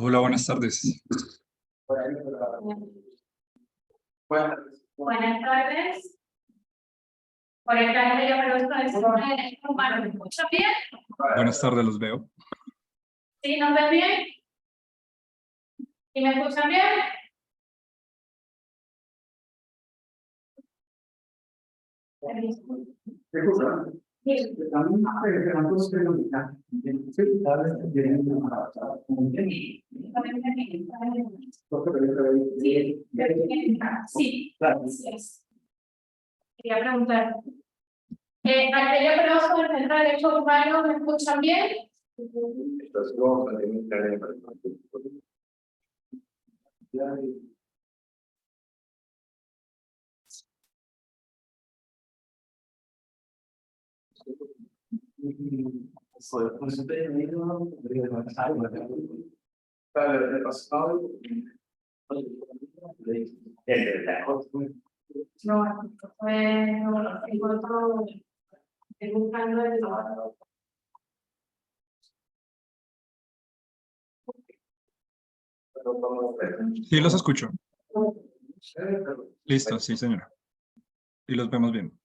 Hola, buenas tardes. Buenas tardes. Por el canal de ¿me escucha bien? Buenas tardes, los veo. ¿Sí? ¿Nos ven bien? ¿Y me escuchan bien? Sí, gracias. Quería preguntar. Aquella persona del Centro de Derechos Humanos, ¿me escuchan bien? No, tengo otro, estoy buscando el otro. Sí, los escucho. Listo, sí, señora. Y los vemos bien.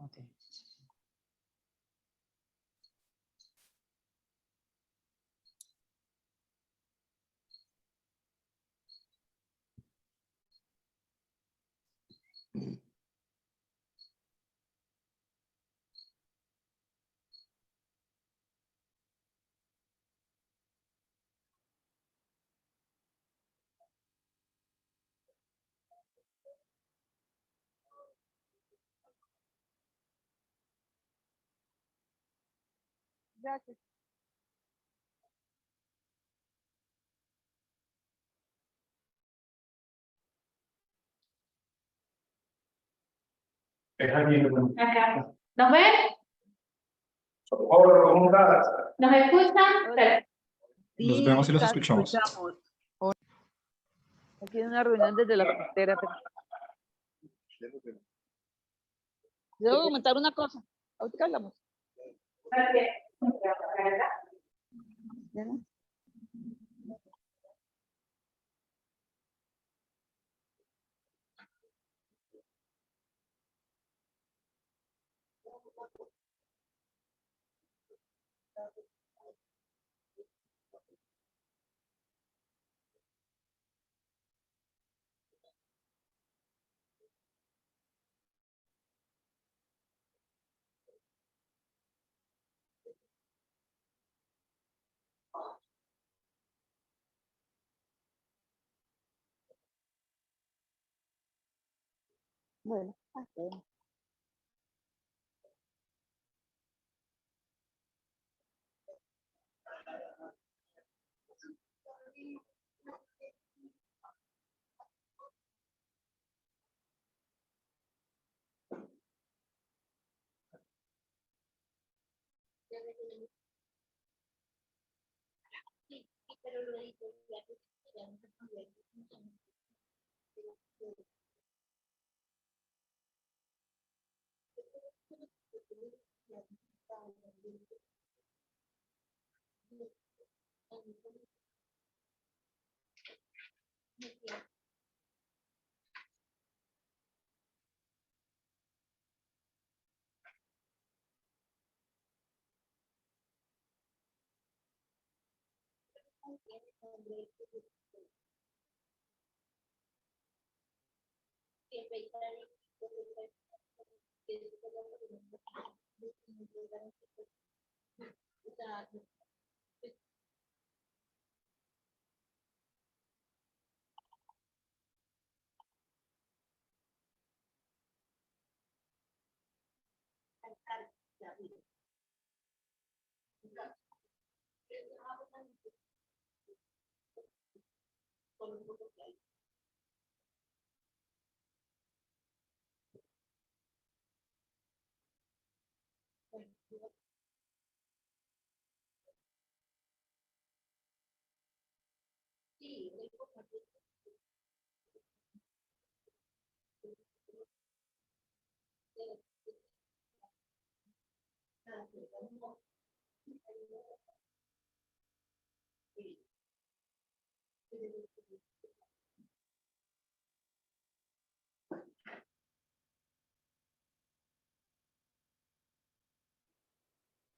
Ok. Gracias. Acá. ¿Nos ven? ¿Nos escuchan? Perfecto. Los vemos y los las escuchamos. Aquí hay una reunión desde la frontera. Debo comentar una cosa. Ahorita hablamos. ¿Ya no? Bueno, ok.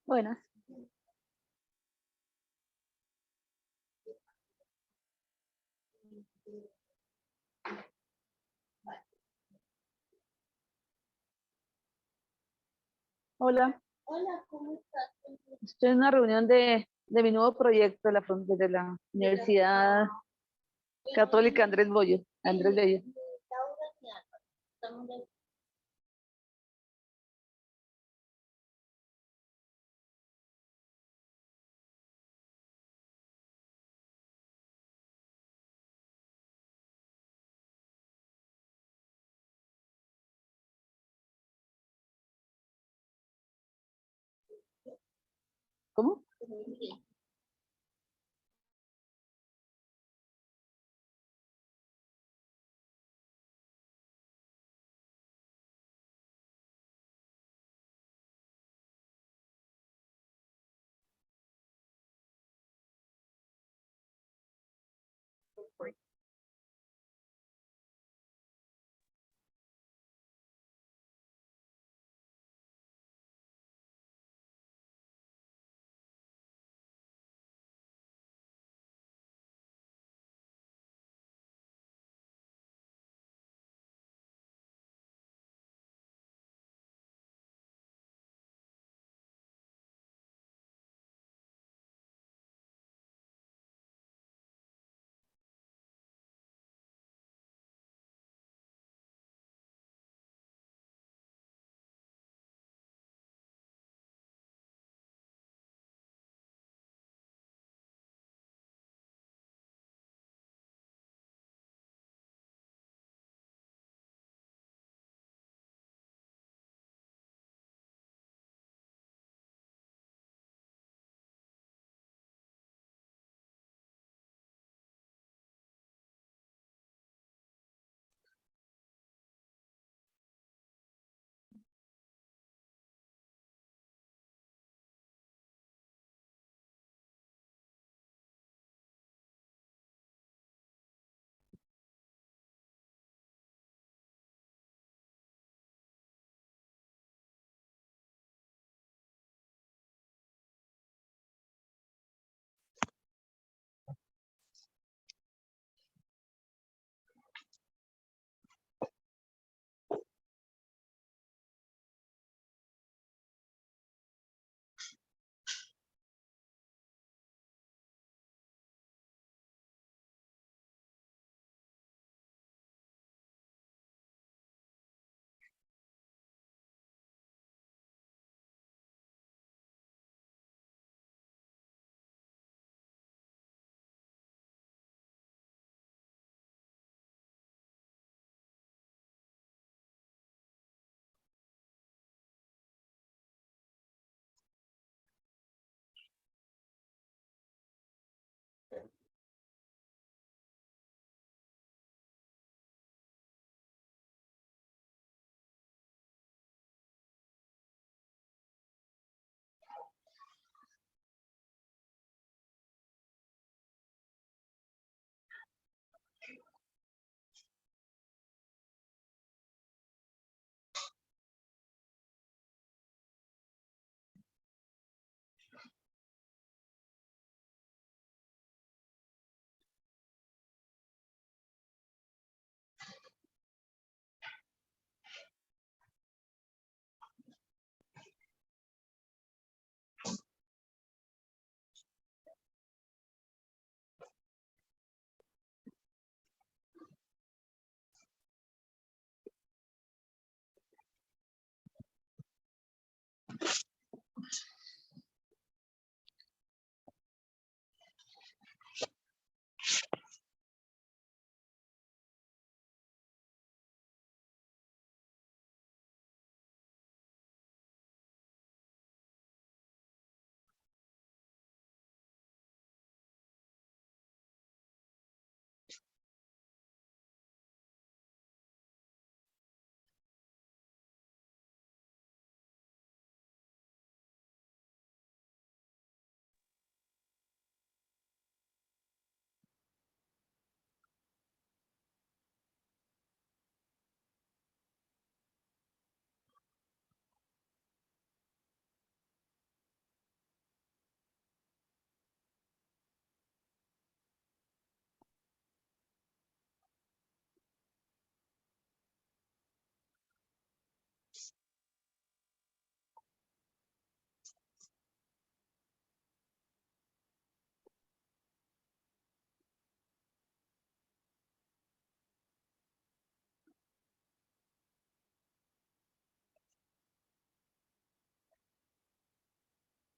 Buenas. Hola. Hola, ¿cómo estás? Estoy en una reunión de mi nuevo proyecto de la Universidad Católica Andrés Bello. Andrés Bello. ¿Cómo?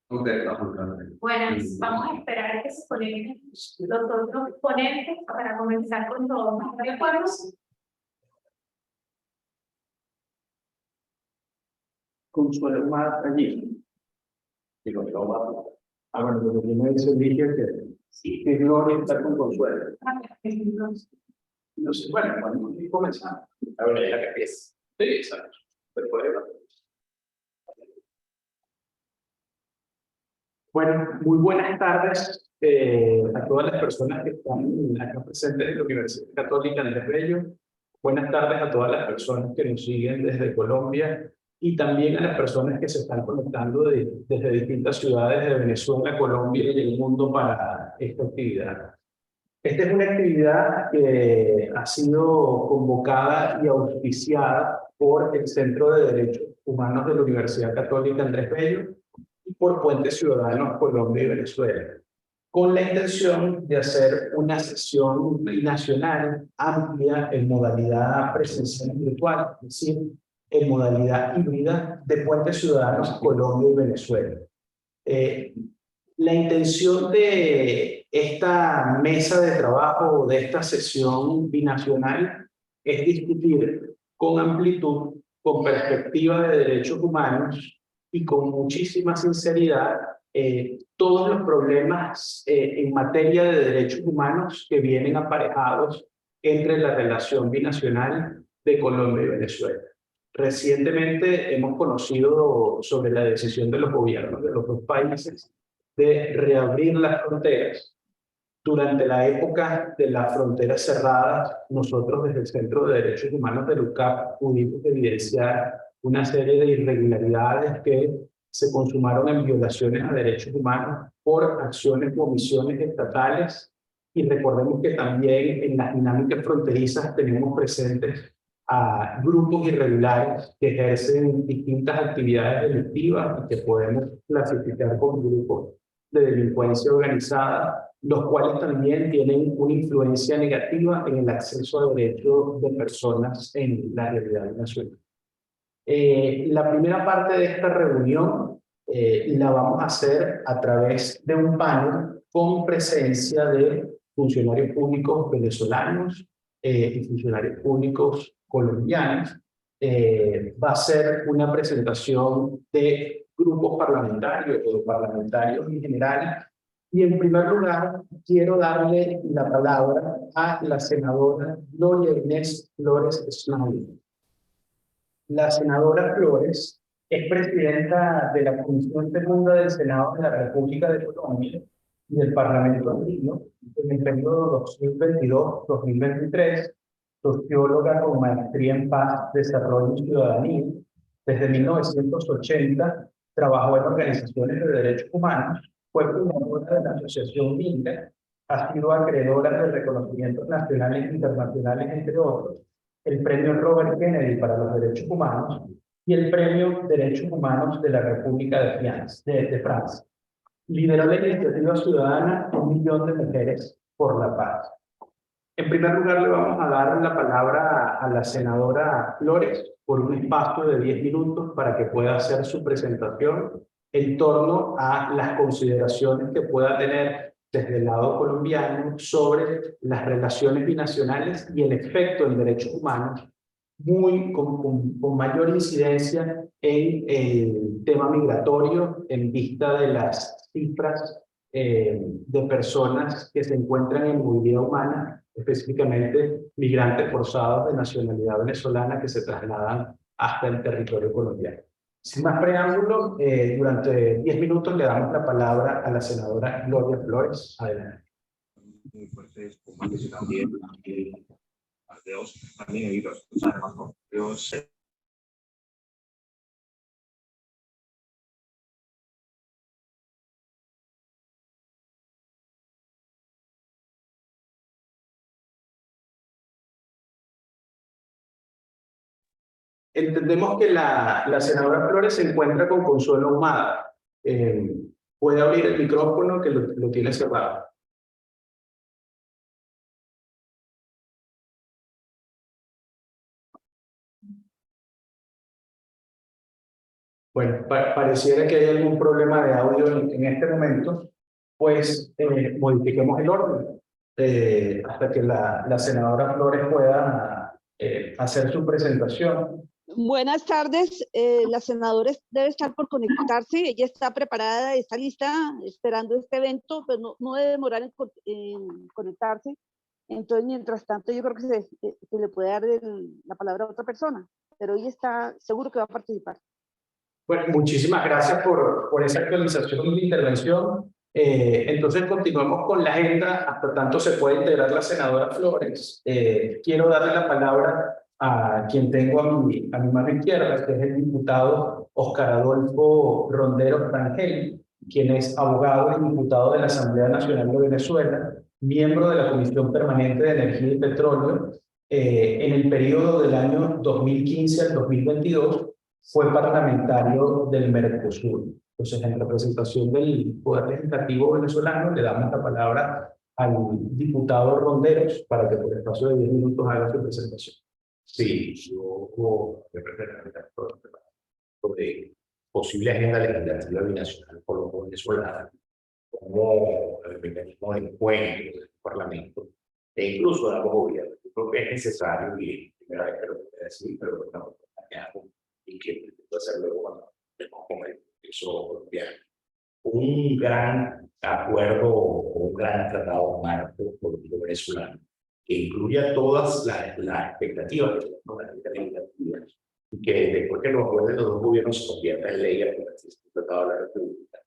Bueno, vamos a esperar a que se conecten los otros ponentes para comenzar con todo. ¿De acuerdo? Consuelo más allí. Ah, bueno, lo que me dice Ligia que Gloria está con Consuelo. No sé, bueno, vamos a comenzar. A ver, ya que empieza. Sí, exacto. Pero por ahí va. Bueno, muy buenas tardes a todas las personas que están acá presentes en la Universidad Católica Andrés Bello. Buenas tardes a todas las personas que nos siguen desde Colombia y también a las personas que se están conectando desde distintas ciudades de Venezuela, Colombia y el mundo para esta actividad. Esta es una actividad que ha sido convocada y auspiciada por el Centro de Derechos Humanos de la Universidad Católica Andrés Bello y por Puentes Ciudadanos Colombia y Venezuela, con la intención de hacer una sesión nacional amplia en modalidad presencial y virtual, es decir, en modalidad híbrida de Puentes Ciudadanos Colombia y Venezuela. La intención de esta mesa de trabajo, de esta sesión binacional, es discutir con amplitud, con perspectiva de derechos humanos y con muchísima sinceridad todos los problemas en materia de derechos humanos que vienen aparejados entre la relación binacional de Colombia y Venezuela. Recientemente hemos conocido sobre la decisión de los gobiernos de los dos países de reabrir las fronteras. Durante la época de las fronteras cerradas, nosotros desde el Centro de Derechos Humanos del UCAP pudimos evidenciar una serie de irregularidades que se consumaron en violaciones a derechos humanos por acciones o omisiones estatales. Y recordemos que también en las dinámicas fronterizas tenemos presentes a grupos irregulares que ejercen distintas actividades delictivas y que podemos clasificar como grupos de delincuencia organizada, los cuales también tienen una influencia negativa en el acceso a derechos de personas en la realidad nacional. La primera parte de esta reunión la vamos a hacer a través de un panel con presencia de funcionarios públicos venezolanos y funcionarios públicos colombianos. Va a ser una presentación de grupos parlamentarios o de parlamentarios en general. Y en primer lugar, quiero darle la palabra a la senadora Gloria Inés Flores Schneider. La senadora Flores es presidenta de la Comisión Segunda del Senado de la República de Colombia y del Parlamento Andino en el periodo 2022-2023, socióloga con maestría en paz, desarrollo y ciudadanía. Desde 1980 trabajó en organizaciones de derechos humanos, fue fundadora de la Asociación Minga, ha sido acreedora de reconocimientos nacionales e internacionales, entre otros, el Premio Robert Kennedy para los Derechos Humanos y el Premio Derechos Humanos de la República de Francia. Lideró la iniciativa ciudadana Un Millón de Mujeres por la Paz. En primer lugar, le vamos a dar la palabra a la senadora Flores por un espacio de 10 minutos para que pueda hacer su presentación en torno a las consideraciones que pueda tener desde el lado colombiano sobre las relaciones binacionales y el efecto en derechos humanos con mayor incidencia en el tema migratorio en vista de las cifras de personas que se encuentran en movilidad humana, específicamente migrantes forzados de nacionalidad venezolana que se trasladan hasta el territorio colombiano. Sin más preámbulo, durante 10 minutos le damos la palabra a la senadora Gloria Flores. Adelante. Muy fuertes, comandos también, también y los además los Entendemos que la senadora Flores se encuentra con Consuelo Ahumada. Puede abrir el micrófono que lo tiene cerrado. Bueno, pareciera que hay algún problema de audio en este momento, pues modifiquemos el orden hasta que la senadora Flores pueda hacer su presentación. Buenas tardes, la senadora debe estar por conectarse, ella está preparada, está lista, esperando este evento, pero no debe demorar en conectarse. Entonces, mientras tanto, yo creo que se le puede dar la palabra a otra persona, pero ella está seguro que va a participar. Bueno, muchísimas gracias por esa actualización de intervención. Entonces, continuemos con la agenda, hasta tanto se puede integrar la senadora Flores. Quiero darle la palabra a quien tengo a mi mano izquierda, que es el diputado Oscar Adolfo Ronderos Rangel, quien es abogado y diputado de la Asamblea Nacional de Venezuela, miembro de la Comisión Permanente de Energía y Petróleo. En el periodo del año 2015 al 2022, fue parlamentario del Mercosur. Entonces, en representación del Poder Legislativo venezolano, le damos la palabra al diputado Ronderos para que por el espacio de 10 minutos haga su presentación. Sí, yo como representante sobre posible agenda legislativa binacional colombo-venezolana como mecanismo de encuentro del Parlamento e incluso de ambos gobiernos. Yo creo que es necesario, y primera vez que lo voy a decir, pero bueno, y que pretendo hacer luego cuando estemos con el Congreso colombiano, un gran acuerdo o un gran tratado marco político venezolano que incluya todas las expectativas que tenemos en la legislativa y que después que los acuerdos de los dos gobiernos se convierta en ley a través del Tratado de la República,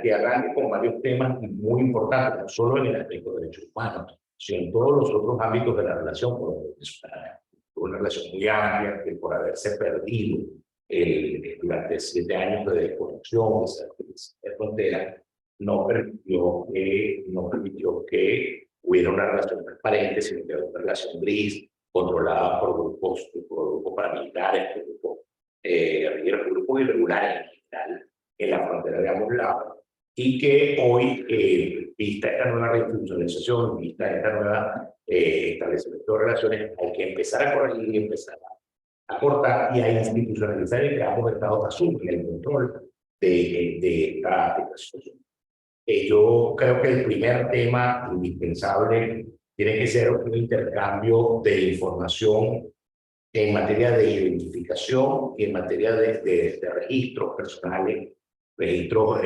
que arranque con varios temas muy importantes, no solo en el aspecto de derechos humanos, sino en todos los otros ámbitos de la relación con los venezolanos. Una relación muy amplia que por haberse perdido durante 7 años de desconexión de frontera, no permitió que hubiera una relación transparente, sino que era una relación gris, controlada por grupos paramilitares, por grupos irregulares en general, en la frontera de ambos lados, y que hoy, vista esta nueva reinstitucionalización, vista esta nueva establecimiento de relaciones, hay que empezar a corregir y empezar a cortar y a institucionalizar y que ambos estados asumen el control de esta situación. Yo creo que el primer tema indispensable tiene que ser un intercambio de información en materia de identificación y en materia de registros personales, registros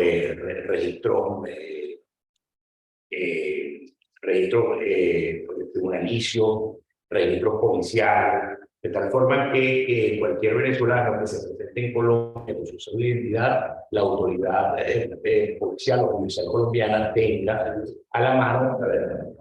tribunalicios, registros policiales, de tal forma que cualquier venezolano que se presente en Colombia con su cédula de identidad, la autoridad policial o judicial colombiana tenga a la mano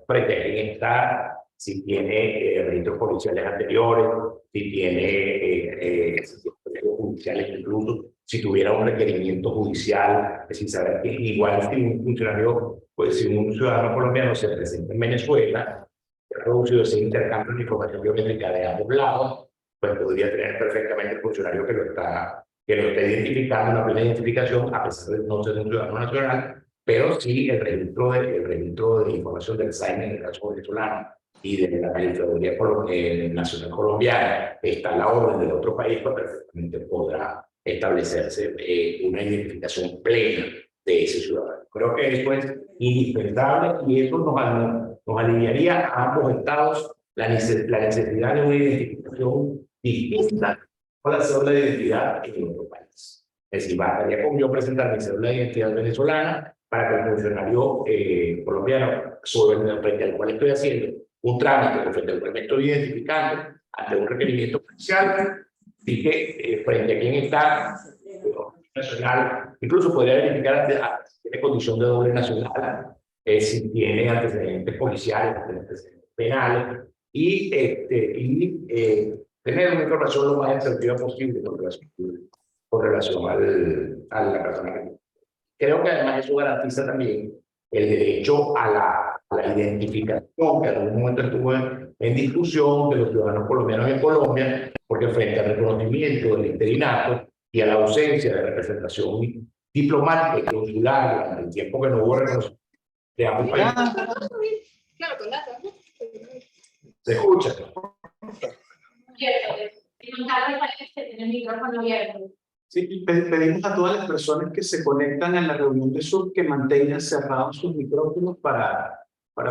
frente a quién está, si tiene registros policiales anteriores, si tiene registros judiciales, incluso si tuviera un requerimiento judicial, es decir, saber que igual si un funcionario, pues si un ciudadano colombiano se presenta en Venezuela, ha producido ese intercambio de información biométrica de ambos lados, pues podría tener perfectamente el funcionario que lo está identificando, una plena identificación, a pesar de no ser un ciudadano nacional, pero sí el registro de información del SAIN en el caso venezolano y de la Registraduría Nacional Colombiana está a la orden del otro país, pues perfectamente podrá establecerse una identificación plena de ese ciudadano. Creo que eso es indispensable y eso nos aliviaría a ambos estados la necesidad de una identificación distinta con la cédula de identidad en otro país. Es decir, bastaría con yo presentar mi cédula de identidad venezolana para que el funcionario colombiano, frente al cual estoy haciendo un trámite, frente al cual me estoy identificando ante un requerimiento policial, y que frente a quién está nacional, incluso podría verificar si tiene condición de doble nacional, si tiene antecedentes policiales, antecedentes penales, y tener una información lo más exhaustiva posible con relación a la persona. Creo que además eso garantiza también el derecho a la identificación, que en algún momento estuvo en discusión de los ciudadanos colombianos en Colombia, porque frente al reconocimiento del interinato y a la ausencia de representación diplomática y consular durante el tiempo que no hubo reconocimiento de ambos países. ¿Se escucha? Y contarle para que se tiene el micrófono abierto. Sí, y pedimos a todas las personas que se conectan a la reunión de Zoom que mantengan cerrados sus micrófonos para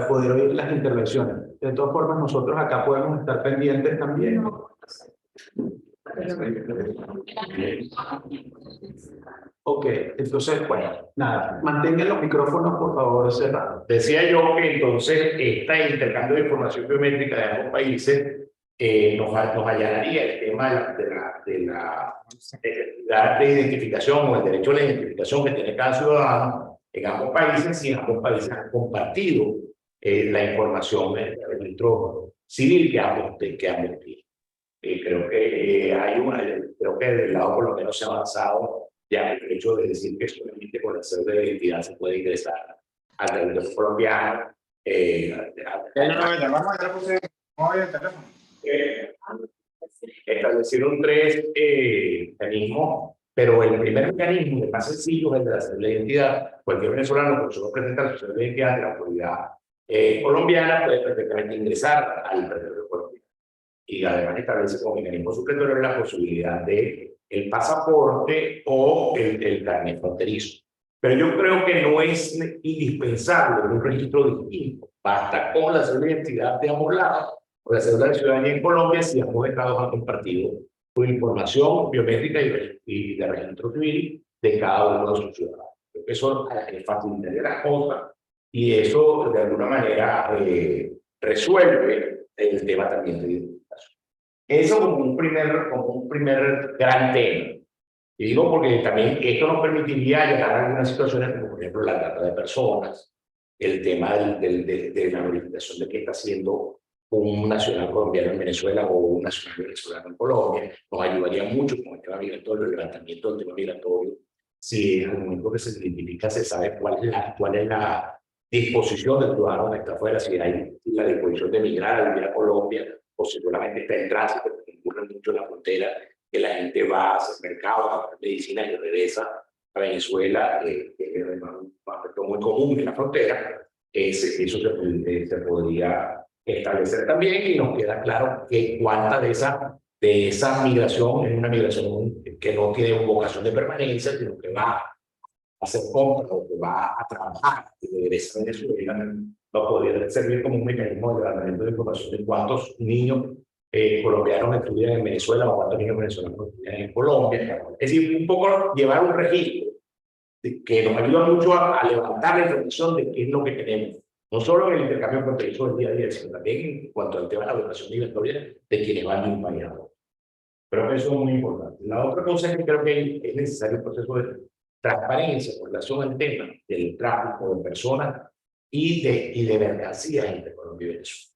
poder oír las intervenciones. De todas formas, nosotros acá podemos estar pendientes también. Ok, entonces, bueno, nada, mantengan los micrófonos por favor cerrados. Decía yo que entonces este intercambio de información biométrica de ambos países nos allanaría el tema de la necesidad de identificación o el derecho a la identificación que tiene cada ciudadano en ambos países, si en ambos países han compartido la información del registro civil que ambos tienen. Creo que creo que del lado por lo menos se ha avanzado ya el hecho de decir que solamente con la cédula de identidad se puede ingresar al territorio colombiano. Establecieron 3 mecanismos, pero el primer mecanismo, el más sencillo, es el de la cédula de identidad. Cualquier venezolano que solo presenta su cédula de identidad de la autoridad colombiana puede perfectamente ingresar al territorio colombiano. Y además establece como mecanismo supletorio la posibilidad de el pasaporte o el carnet fronterizo. Pero yo creo que no es indispensable un registro distinto. Basta con la cédula de identidad de ambos lados o la cédula de ciudadanía en Colombia si ambos estados han compartido su información biométrica y de registro civil de cada uno de sus ciudadanos. Creo que eso facilitaría las cosas y eso de alguna manera resuelve el tema también de identificación. Eso como un primer gran tema. Y digo porque también esto nos permitiría llegar a algunas situaciones como por ejemplo la trata de personas, el tema de la verificación de qué está haciendo un nacional colombiano en Venezuela o un nacional venezolano en Colombia. Nos ayudaría mucho con el tema migratorio, el levantamiento del tema migratorio. Si en el momento que se identifica se sabe cuál es la disposición del ciudadano que está afuera, si hay la disposición de migrar a vivir a Colombia o si solamente está en tránsito, porque ocurre mucho en la frontera, que la gente va a hacer mercado, a comprar medicina y regresa a Venezuela, que es un aspecto muy común en la frontera. Eso se podría establecer también y nos queda claro que cuánta de esa migración es una migración que no tiene vocación de permanencia, sino que va a hacer compras o que va a trabajar y regresa a Venezuela. Va a poder servir como un mecanismo de levantamiento de información de cuántos niños colombianos estudian en Venezuela o cuántos niños venezolanos estudian en Colombia. Es decir, un poco llevar un registro que nos ayuda mucho a levantar la información de qué es lo que tenemos. No solo en el intercambio fronterizo del día a día, sino también en cuanto al tema de la votación migratoria de quienes van de un país a otro. Creo que eso es muy importante. La otra cosa es que creo que es necesario un proceso de transparencia con relación al tema del tráfico de personas y de mercancías entre Colombia y Venezuela.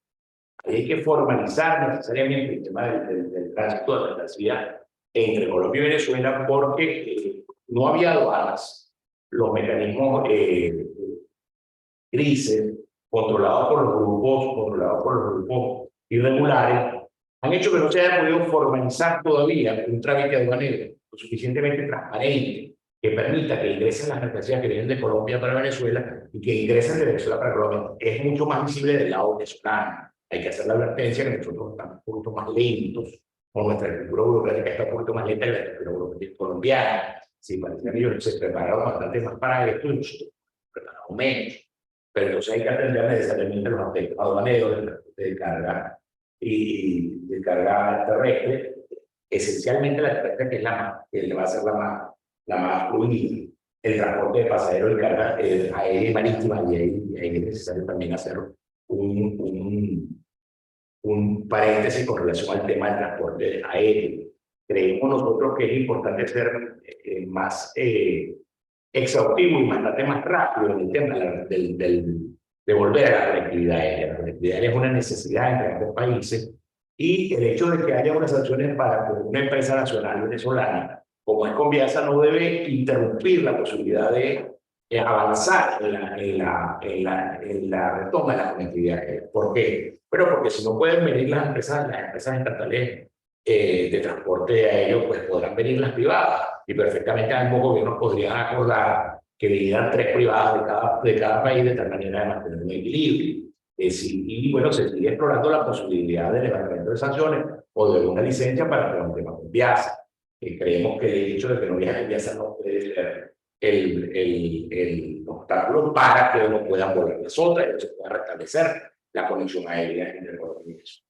Hay que formalizar necesariamente el tema del tránsito de mercancías entre Colombia y Venezuela porque no había aduanas, los mecanismos grises controlados por los grupos irregulares han hecho que no se haya podido formalizar todavía un trámite aduanero lo suficientemente transparente que permita que ingresen las mercancías que vienen de Colombia para Venezuela y que ingresen de Venezuela para Colombia. Es mucho más visible del lado venezolano. Hay que hacer la advertencia que nosotros estamos un poquito más lentos, o nuestra estructura burocrática está un poquito más lenta que la estructura burocrática colombiana. Sí, parece que ellos se prepararon bastante más para esto y nosotros preparamos menos. Pero entonces hay que atender necesariamente los aspectos aduaneros de carga y de carga terrestre, esencialmente la terrestre que es que va a ser la más fluida. El transporte de pasajeros y carga aérea y marítima, y ahí es necesario también hacer un paréntesis con relación al tema del transporte aéreo. Creemos nosotros que es importante ser más exhaustivo y bastante más rápido en el tema de volver a la conectividad aérea. La conectividad aérea es una necesidad entre ambos países y el hecho de que haya unas sanciones para una empresa nacional venezolana como es Conviasa no debe interrumpir la posibilidad de avanzar en la retoma de la conectividad aérea. ¿Por qué? Pero porque si no pueden venir las empresas estatales de transporte aéreo, pues podrán venir las privadas y perfectamente ambos gobiernos podrían acordar que vinieran 3 privadas de cada país de tal manera de mantener un equilibrio. Y bueno, se sigue explorando la posibilidad de levantamiento de sanciones o de una licencia para un tema Conviasa. Creemos que el hecho de que no viaje a confianza no puede ser el obstáculo para que uno pueda volar las otras y se pueda restablecer la conexión aérea entre Colombia y Venezuela.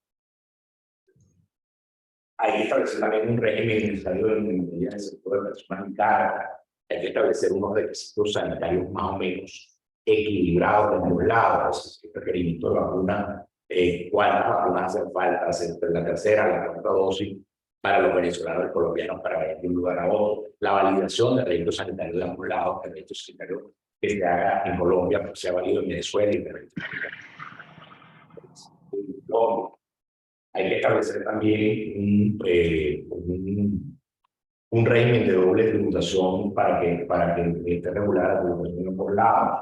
Hay que establecer también un régimen necesario de medida del sector de personas encargadas. Hay que establecer unos requisitos sanitarios más o menos equilibrados de ambos lados, el requerimiento de vacuna, cuántas vacunas hacen falta, entre la tercera y la cuarta dosis para los venezolanos y colombianos para ir de un lugar a otro, la validación del registro sanitario de ambos lados, que el registro sanitario que se haga en Colombia pues sea válido en Venezuela y en Colombia. Hay que establecer también un régimen de doble tributación para que esté regulada por los por lados.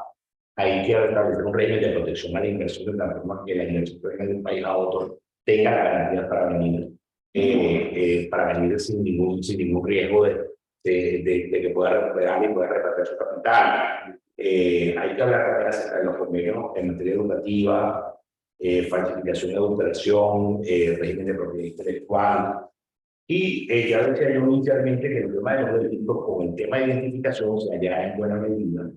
Hay que establecer un régimen de protección a la inversión de tal forma que la inversión que venga de un país a otro tenga la garantía para venir sin ningún riesgo de que pueda recuperar y pueda repartir su capital. Hay que hablar también acerca de los convenios en materia educativa, falsificación y adulteración, régimen de propiedad intelectual. Y ya decía yo inicialmente que el tema de los delitos con el tema de identificación se halla en buena medida.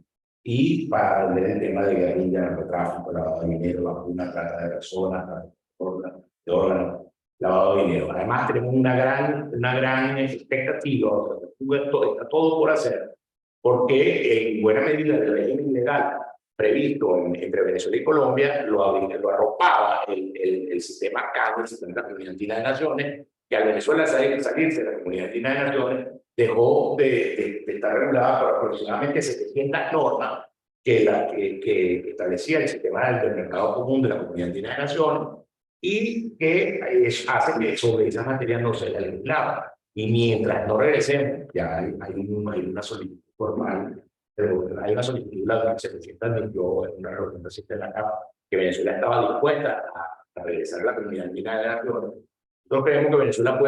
Y para atender el tema de guerrilla, narcotráfico, lavado de dinero, vacunas, trata de personas, de órganos, lavado de dinero. Además, tenemos una gran expectativa, está todo por hacer, porque en buena medida el régimen legal previsto entre Venezuela y Colombia lo arropaba el sistema CAN, el sistema de la Comunidad Andina de Naciones, que al Venezuela salirse de la Comunidad Andina de Naciones dejó de estar regulada por aproximadamente 700 normas que establecía el sistema del mercado común de la Comunidad Andina de Naciones y que hace que sobre esa materia no se haya legislado. Y mientras no regresemos, ya hay una solicitud formal, hay una solicitud la 728 en una reunión reciente en la CAP, que Venezuela estaba dispuesta a regresar a la Comunidad Andina de Naciones. Nosotros creemos que Venezuela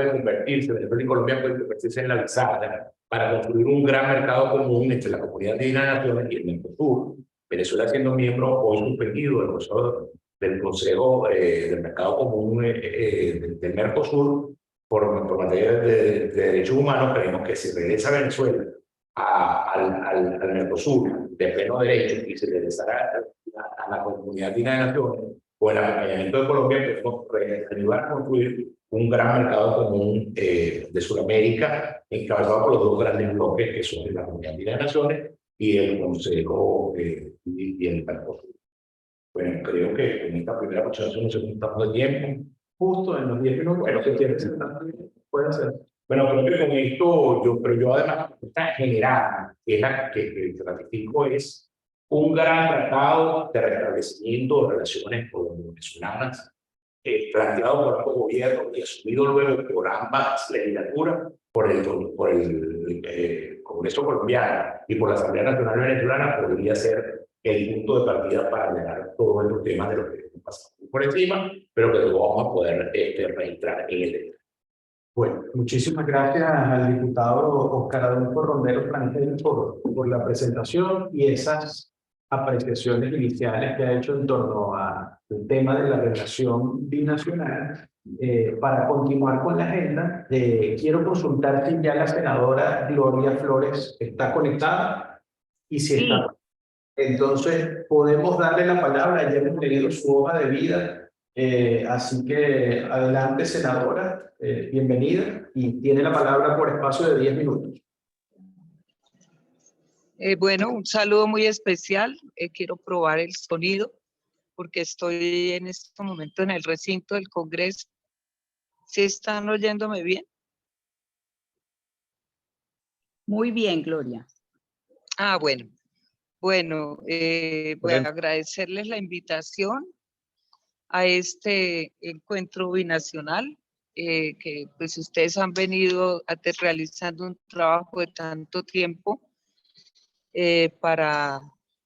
Venezuela y Colombia pueden convertirse en la bisagra para construir un gran mercado común entre la Comunidad Andina de Naciones y el Mercosur. Venezuela siendo miembro hoy suspendido del Consejo del Mercado Común del Mercosur por materia de derechos humanos, creemos que si regresa Venezuela al Mercosur de pleno derecho y se regresará a la Comunidad Andina de Naciones o el acompañamiento de Colombia, podemos ayudar a construir un gran mercado común de Sudamérica, encabezado por los dos grandes bloques que son la Comunidad Andina de Naciones y el Consejo y el Mercosur. Bueno, creo que en esta primera presentación nos estamos de tiempo. Justo en los 10 minutos. Bueno, Si quieres sentar, puede hacer. bueno, creo que con esto, pero yo además, esta general, que es la que ratifico, es un gran tratado de restablecimiento de relaciones colombo-venezolanas, planteado por ambos gobiernos y asumido luego por ambas legislaturas, por el Congreso colombiano y por la Asamblea Nacional Venezolana, podría ser el punto de partida para llegar todos estos temas de los que hemos pasado por encima, pero que luego vamos a poder registrar en el detalle. Bueno, muchísimas gracias al diputado Oscar Adolfo Rondero Frangel por la presentación y esas apreciaciones iniciales que ha hecho en torno al tema de la relación binacional. Para continuar con la agenda, quiero consultar si ya la senadora Gloria Flores está conectada y si está. Entonces, podemos darle la palabra, ya hemos leído su hoja de vida, así que adelante, senadora, bienvenida, y tiene la palabra por espacio de 10 minutos. Bueno, un saludo muy especial. Quiero probar el sonido porque estoy en este momento en el recinto del Congreso. ¿Sí están oyéndome bien? Muy bien, Gloria. Ah, bueno. Bueno, voy a agradecerles la invitación a este encuentro binacional, que pues ustedes han venido realizando un trabajo de tanto tiempo para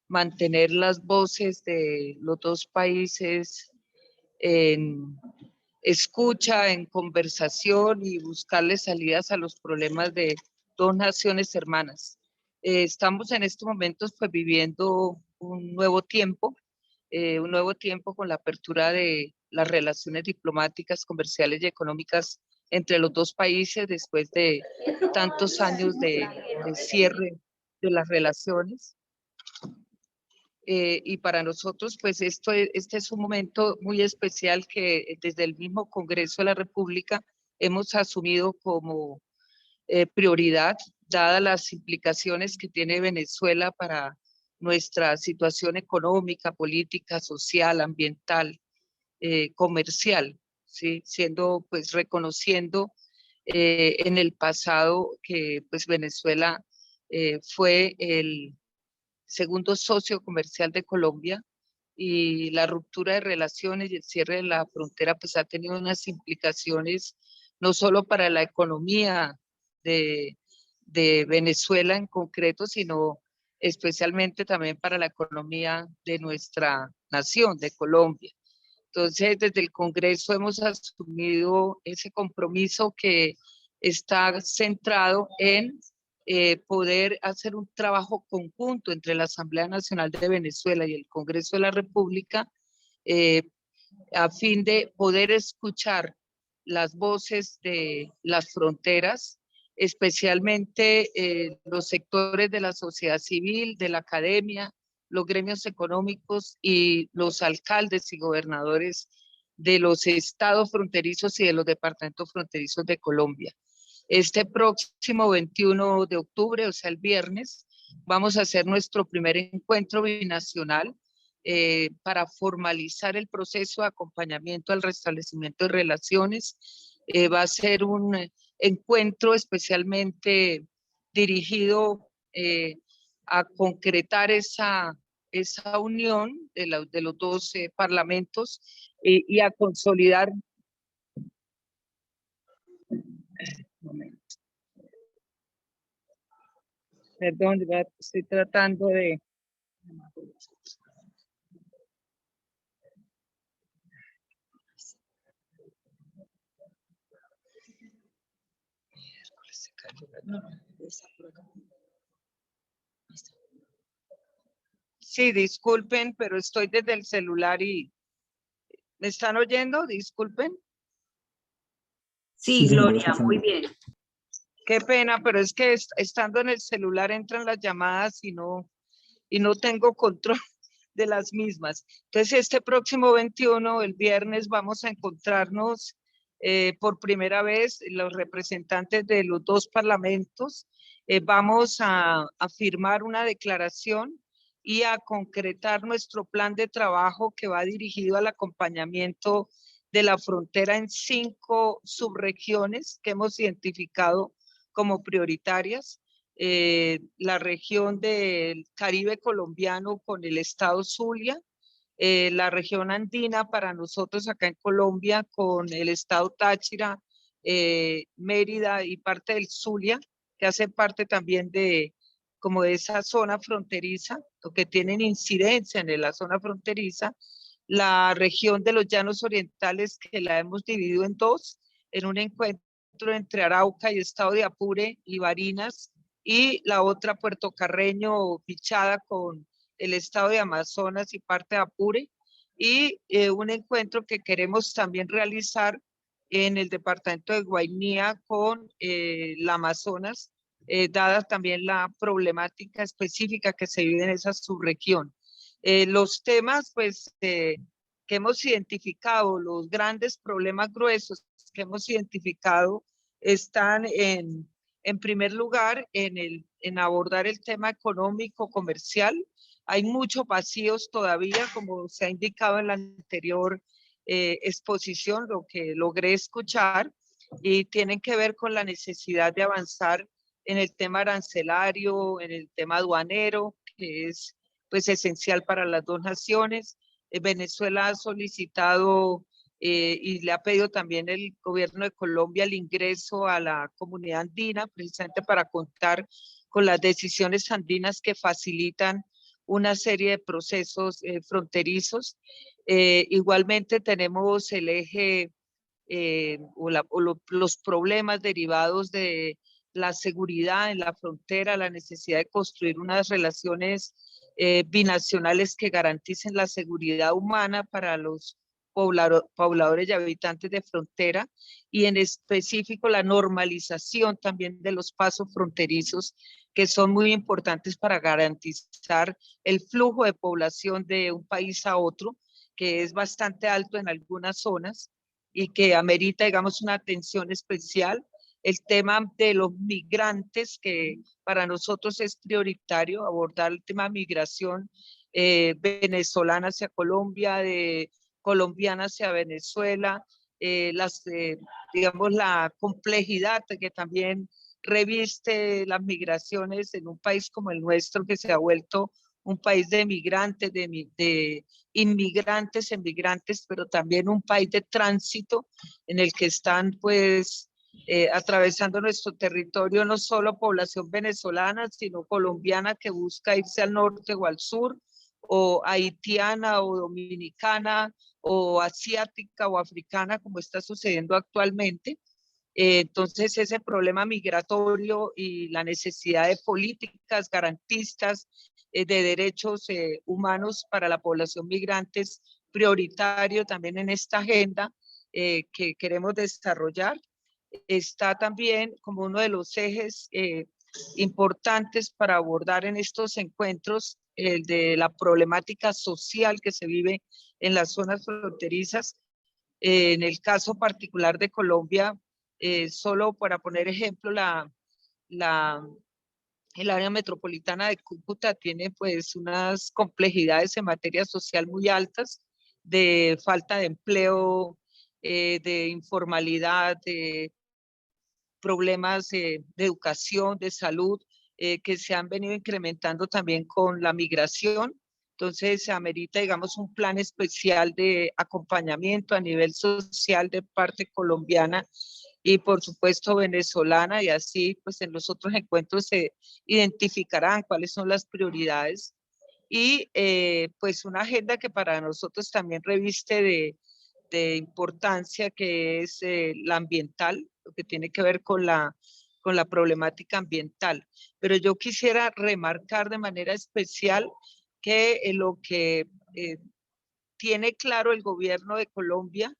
mantener las voces de los dos países en escucha, en conversación y buscarle salidas a los problemas de dos naciones hermanas. Estamos en estos momentos pues viviendo un nuevo tiempo con la apertura de las relaciones diplomáticas, comerciales y económicas entre los dos países después de tantos años de cierre de las relaciones. Y para nosotros, pues este es un momento muy especial que desde el mismo Congreso de la República hemos asumido como prioridad, dadas las implicaciones que tiene Venezuela para nuestra situación económica, política, social, ambiental, comercial, ¿sí? Siendo, pues, reconociendo en el pasado que, pues, Venezuela fue el segundo socio comercial de Colombia, y la ruptura de relaciones y el cierre de la frontera pues ha tenido unas implicaciones no solo para la economía de Venezuela en concreto, sino especialmente también para la economía de nuestra nación, de Colombia. Entonces, desde el Congreso hemos asumido ese compromiso que está centrado en poder hacer un trabajo conjunto entre la Asamblea Nacional de Venezuela y el Congreso de la República a fin de poder escuchar las voces de las fronteras, especialmente los sectores de la sociedad civil, de la academia, los gremios económicos y los alcaldes y gobernadores de los estados fronterizos y de los departamentos fronterizos de Colombia. Este próximo 21 de octubre, o sea, el viernes, vamos a hacer nuestro primer encuentro binacional para formalizar el proceso de acompañamiento al restablecimiento de relaciones. Va a ser un encuentro especialmente dirigido a concretar esa unión de los dos parlamentos y a consolidar. Perdón, estoy tratando de... Sí, disculpen, pero estoy desde el celular y... ¿Me están oyendo? Disculpen. Sí, Gloria, muy bien. Qué pena, pero es que estando en el celular entran las llamadas y no tengo control de las mismas. Entonces, este próximo 21, el viernes, vamos a encontrarnos por primera vez los representantes de los dos parlamentos. Vamos a firmar una declaración y a concretar nuestro plan de trabajo que va dirigido al acompañamiento de la frontera en 5 subregiones que hemos identificado como prioritarias. La región del Caribe colombiano con el estado Zulia, la región andina para nosotros acá en Colombia con el estado Táchira, Mérida y parte del Zulia, que hace parte también de como de esa zona fronteriza, o que tienen incidencia en la zona fronteriza, la región de los Llanos Orientales, que la hemos dividido en 2, en un encuentro entre Arauca y estado de Apure y Barinas, y la otra Puerto Carreño, Pichada con el estado de Amazonas y parte de Apure, y un encuentro que queremos también realizar en el departamento de Guainía con la Amazonas, dada también la problemática específica que se vive en esa subregión. Los temas, pues, que hemos identificado, los grandes problemas gruesos que hemos identificado están en primer lugar en abordar el tema económico, comercial. Hay muchos vacíos todavía, como se ha indicado en la anterior exposición, lo que logré escuchar, y tienen que ver con la necesidad de avanzar en el tema arancelario, en el tema aduanero, que es pues esencial para las dos naciones. Venezuela ha solicitado y le ha pedido también el gobierno de Colombia el ingreso a la comunidad andina, precisamente para contar con las decisiones andinas que facilitan una serie de procesos fronterizos. Igualmente tenemos el eje los problemas derivados de la seguridad en la frontera, la necesidad de construir unas relaciones binacionales que garanticen la seguridad humana para los pobladores y habitantes de frontera, y en específico la normalización también de los pasos fronterizos, que son muy importantes para garantizar el flujo de población de un país a otro, que es bastante alto en algunas zonas y que amerita, digamos, una atención especial. El tema de los migrantes, que para nosotros es prioritario abordar el tema de migración venezolana hacia Colombia, de colombiana hacia Venezuela, digamos, la complejidad que también reviste las migraciones en un país como el nuestro, que se ha vuelto un país de migrantes, de inmigrantes, emigrantes, pero también un país de tránsito en el que están pues atravesando nuestro territorio no solo población venezolana, sino colombiana que busca irse al norte o al sur, o haitiana o dominicana o asiática o africana, como está sucediendo actualmente. Entonces, ese problema migratorio y la necesidad de políticas garantistas de derechos humanos para la población migrante es prioritario también en esta agenda que queremos desarrollar. Está también como uno de los ejes importantes para abordar en estos encuentros el de la problemática social que se vive en las zonas fronterizas. En el caso particular de Colombia, solo para poner ejemplo, el área metropolitana de Cúcuta tiene pues unas complejidades en materia social muy altas, de falta de empleo, de informalidad, de problemas de educación, de salud, que se han venido incrementando también con la migración. Entonces, se amerita, digamos, un plan especial de acompañamiento a nivel social de parte colombiana y, por supuesto, venezolana, y así, pues, en los otros encuentros se identificarán cuáles son las prioridades. Y, pues, una agenda que para nosotros también reviste de importancia, que es la ambiental, lo que tiene que ver con la problemática ambiental. Pero yo quisiera remarcar de manera especial que lo que tiene claro el gobierno de Colombia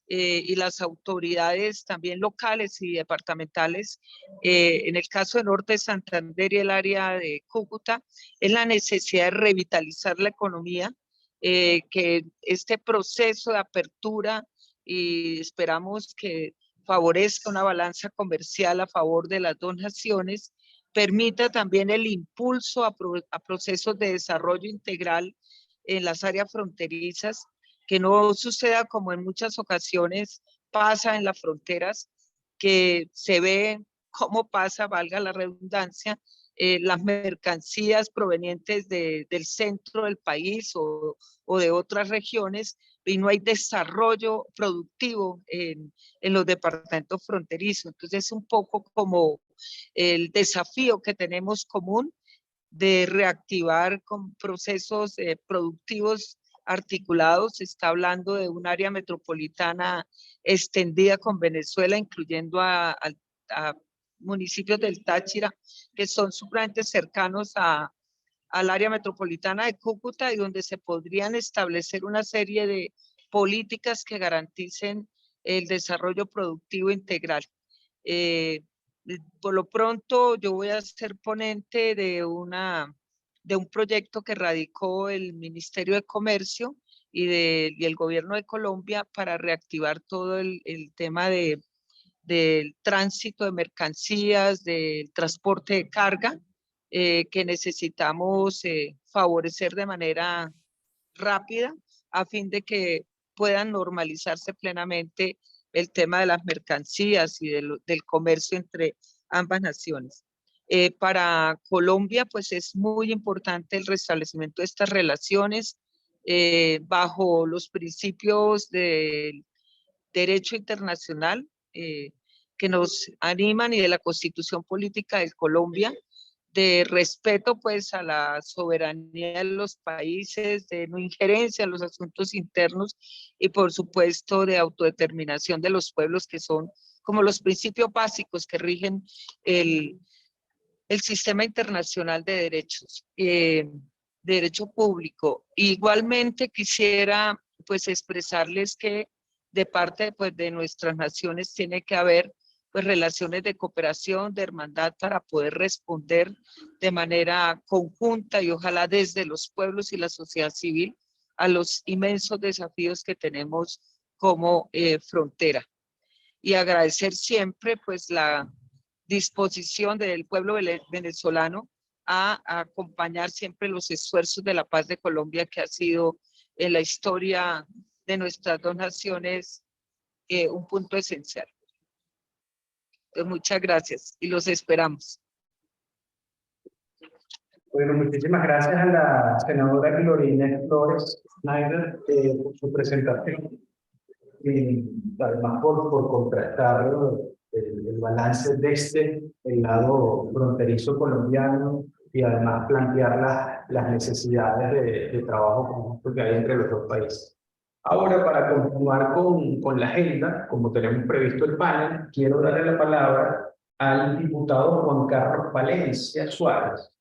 y las autoridades también locales y departamentales, en el caso de Norte de Santander y el área de Cúcuta, es la necesidad de revitalizar la economía, que este proceso de apertura, y esperamos que favorezca una balanza comercial a favor de las dos naciones, permita también el impulso a procesos de desarrollo integral en las áreas fronterizas, que no suceda como en muchas ocasiones pasa en las fronteras, que se ve cómo pasa, valga la redundancia, las mercancías provenientes del centro del país o de otras regiones, y no hay desarrollo productivo en los departamentos fronterizos. Entonces es un poco como el desafío que tenemos común de reactivar con procesos productivos articulados. Se está hablando de un área metropolitana extendida con Venezuela, incluyendo a municipios del Táchira, que son supremamente cercanos al área metropolitana de Cúcuta, y donde se podrían establecer una serie de políticas que garanticen el desarrollo productivo integral. Por lo pronto, yo voy a ser ponente de un proyecto que radicó el Ministerio de Comercio y el Gobierno de Colombia para reactivar todo el tema del tránsito de mercancías, del transporte de carga, que necesitamos favorecer de manera rápida a fin de que puedan normalizarse plenamente el tema de las mercancías y del comercio entre ambas naciones. Para Colombia, pues es muy importante el restablecimiento de estas relaciones bajo los principios del derecho internacional que nos animan, y de la Constitución Política de Colombia, de respeto pues a la soberanía de los países, de no injerencia en los asuntos internos, y por supuesto de autodeterminación de los pueblos, que son como los principios básicos que rigen el sistema internacional de derechos, de derecho público. Igualmente quisiera pues expresarles que de parte pues, de nuestras naciones tiene que haber pues, relaciones de cooperación, de hermandad para poder responder de manera conjunta y ojalá desde los pueblos y la sociedad civil a los inmensos desafíos que tenemos como frontera. Y agradecer siempre pues la disposición del pueblo venezolano a acompañar siempre los esfuerzos de la paz de Colombia, que ha sido en la historia de nuestras dos naciones un punto esencial. Entonces, muchas gracias y los esperamos. Bueno, muchísimas gracias a la senadora Gloria Flores Schneider por su presentación y además por contrastar el balance desde el lado fronterizo colombiano y además plantear las necesidades de trabajo conjunto que hay entre los dos países. Ahora, para continuar con la agenda, como tenemos previsto el panel, quiero darle la palabra al diputado Juan Carlos Valencia Suárez,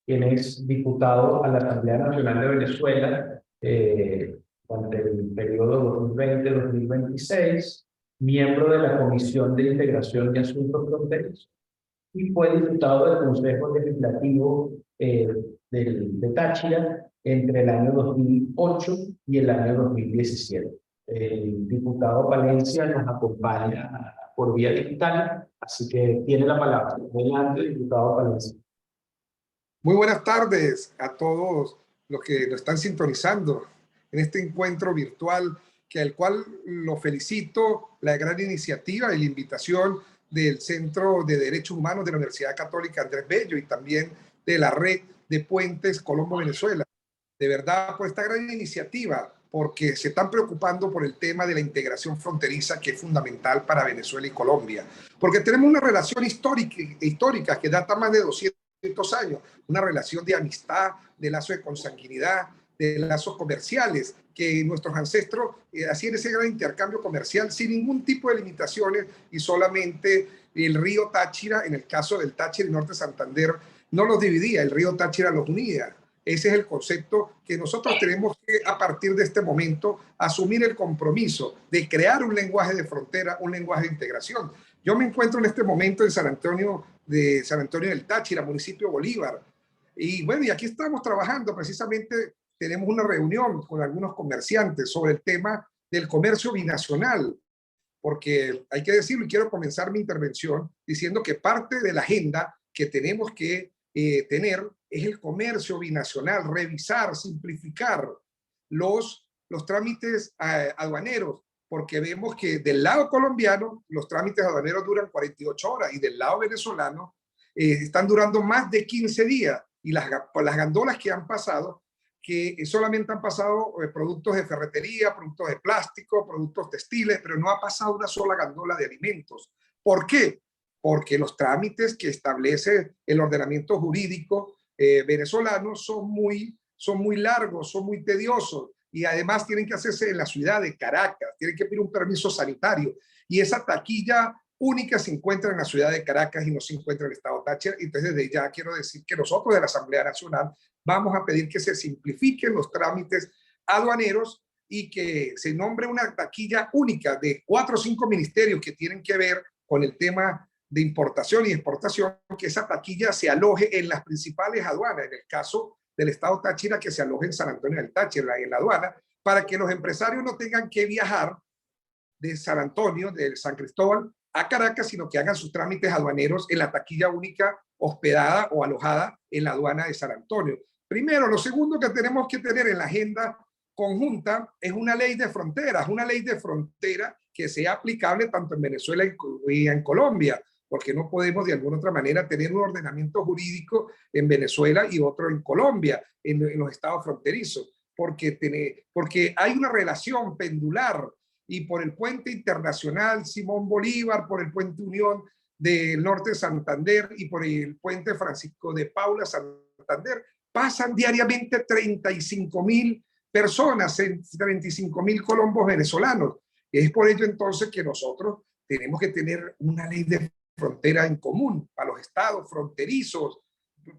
quien es diputado a la Asamblea Nacional de Venezuela durante el periodo 2020-2026, miembro de la Comisión de Integración y Asuntos Fronterizos, y fue diputado del Consejo Legislativo de Táchira entre el año 2008 y el año 2017. El diputado Valencia nos acompaña por vía digital, así que tiene la palabra. Adelante, diputado Valencia. Muy buenas tardes a todos los que nos están sintonizando en este encuentro virtual, al cual lo felicito, la gran iniciativa y la invitación del Centro de Derechos Humanos de la Universidad Católica Andrés Bello y también de la Red de Puentes Colombo-Venezuela. De verdad, por esta gran iniciativa, porque se están preocupando por el tema de la integración fronteriza, que es fundamental para Venezuela y Colombia. Porque tenemos una relación histórica que data más de 200 años, una relación de amistad, de lazo de consanguinidad, de lazos comerciales, que nuestros ancestros hacían ese gran intercambio comercial sin ningún tipo de limitaciones y solamente el río Táchira, en el caso del Táchira y Norte de Santander, no los dividía, el río Táchira los unía. Ese es el concepto que nosotros tenemos que, a partir de este momento, asumir el compromiso de crear un lenguaje de frontera, un lenguaje de integración. Yo me encuentro en este momento en San Antonio del Táchira, municipio Bolívar. Y bueno, y aquí estamos trabajando, precisamente tenemos una reunión con algunos comerciantes sobre el tema del comercio binacional, porque hay que decirlo, y quiero comenzar mi intervención diciendo que parte de la agenda que tenemos que tener es el comercio binacional, revisar, simplificar los trámites aduaneros, porque vemos que del lado colombiano los trámites aduaneros duran 48 horas y del lado venezolano están durando más de 15 días. Y las gandolas que han pasado, que solamente han pasado productos de ferretería, productos de plástico, productos textiles, pero no ha pasado una sola gandola de alimentos. ¿Por qué? Porque los trámites que establece el ordenamiento jurídico venezolano son muy largos, son muy tediosos y además tienen que hacerse en la ciudad de Caracas, tienen que pedir un permiso sanitario y esa taquilla única se encuentra en la ciudad de Caracas y no se encuentra en el estado Táchira. Entonces, desde ya quiero decir que nosotros de la Asamblea Nacional vamos a pedir que se simplifiquen los trámites aduaneros y que se nombre una taquilla única de 4 o 5 ministerios que tienen que ver con el tema de importación y exportación, que esa taquilla se aloje en las principales aduanas, en el caso del estado Táchira, que se aloje en San Antonio del Táchira, en la aduana, para que los empresarios no tengan que viajar de San Antonio, de San Cristóbal, a Caracas, sino que hagan sus trámites aduaneros en la taquilla única hospedada o alojada en la aduana de San Antonio. Primero, lo segundo que tenemos que tener en la agenda conjunta es una ley de fronteras, una ley de frontera que sea aplicable tanto en Venezuela y en Colombia, porque no podemos de alguna otra manera tener un ordenamiento jurídico en Venezuela y otro en Colombia, en los estados fronterizos, porque hay una relación pendular y por el puente internacional Simón Bolívar, por el puente Unión del Norte de Santander y por el puente Francisco de Paula Santander, pasan diariamente 35.000 personas, 35.000 colombos venezolanos. Es por ello entonces que nosotros tenemos que tener una ley de frontera en común para los estados fronterizos,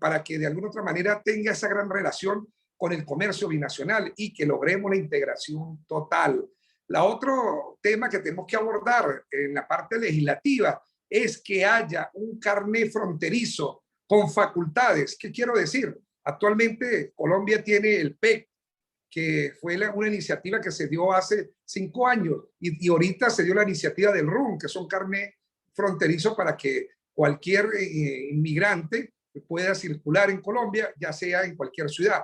para que de alguna otra manera tenga esa gran relación con el comercio binacional y que logremos la integración total. La otro tema que tenemos que abordar en la parte legislativa es que haya un carné fronterizo con facultades. ¿Qué quiero decir? Actualmente Colombia tiene el PEC, que fue una iniciativa que se dio hace 5 años y ahorita se dio la iniciativa del RUN, que son carné fronterizo para que cualquier inmigrante pueda circular en Colombia, ya sea en cualquier ciudad.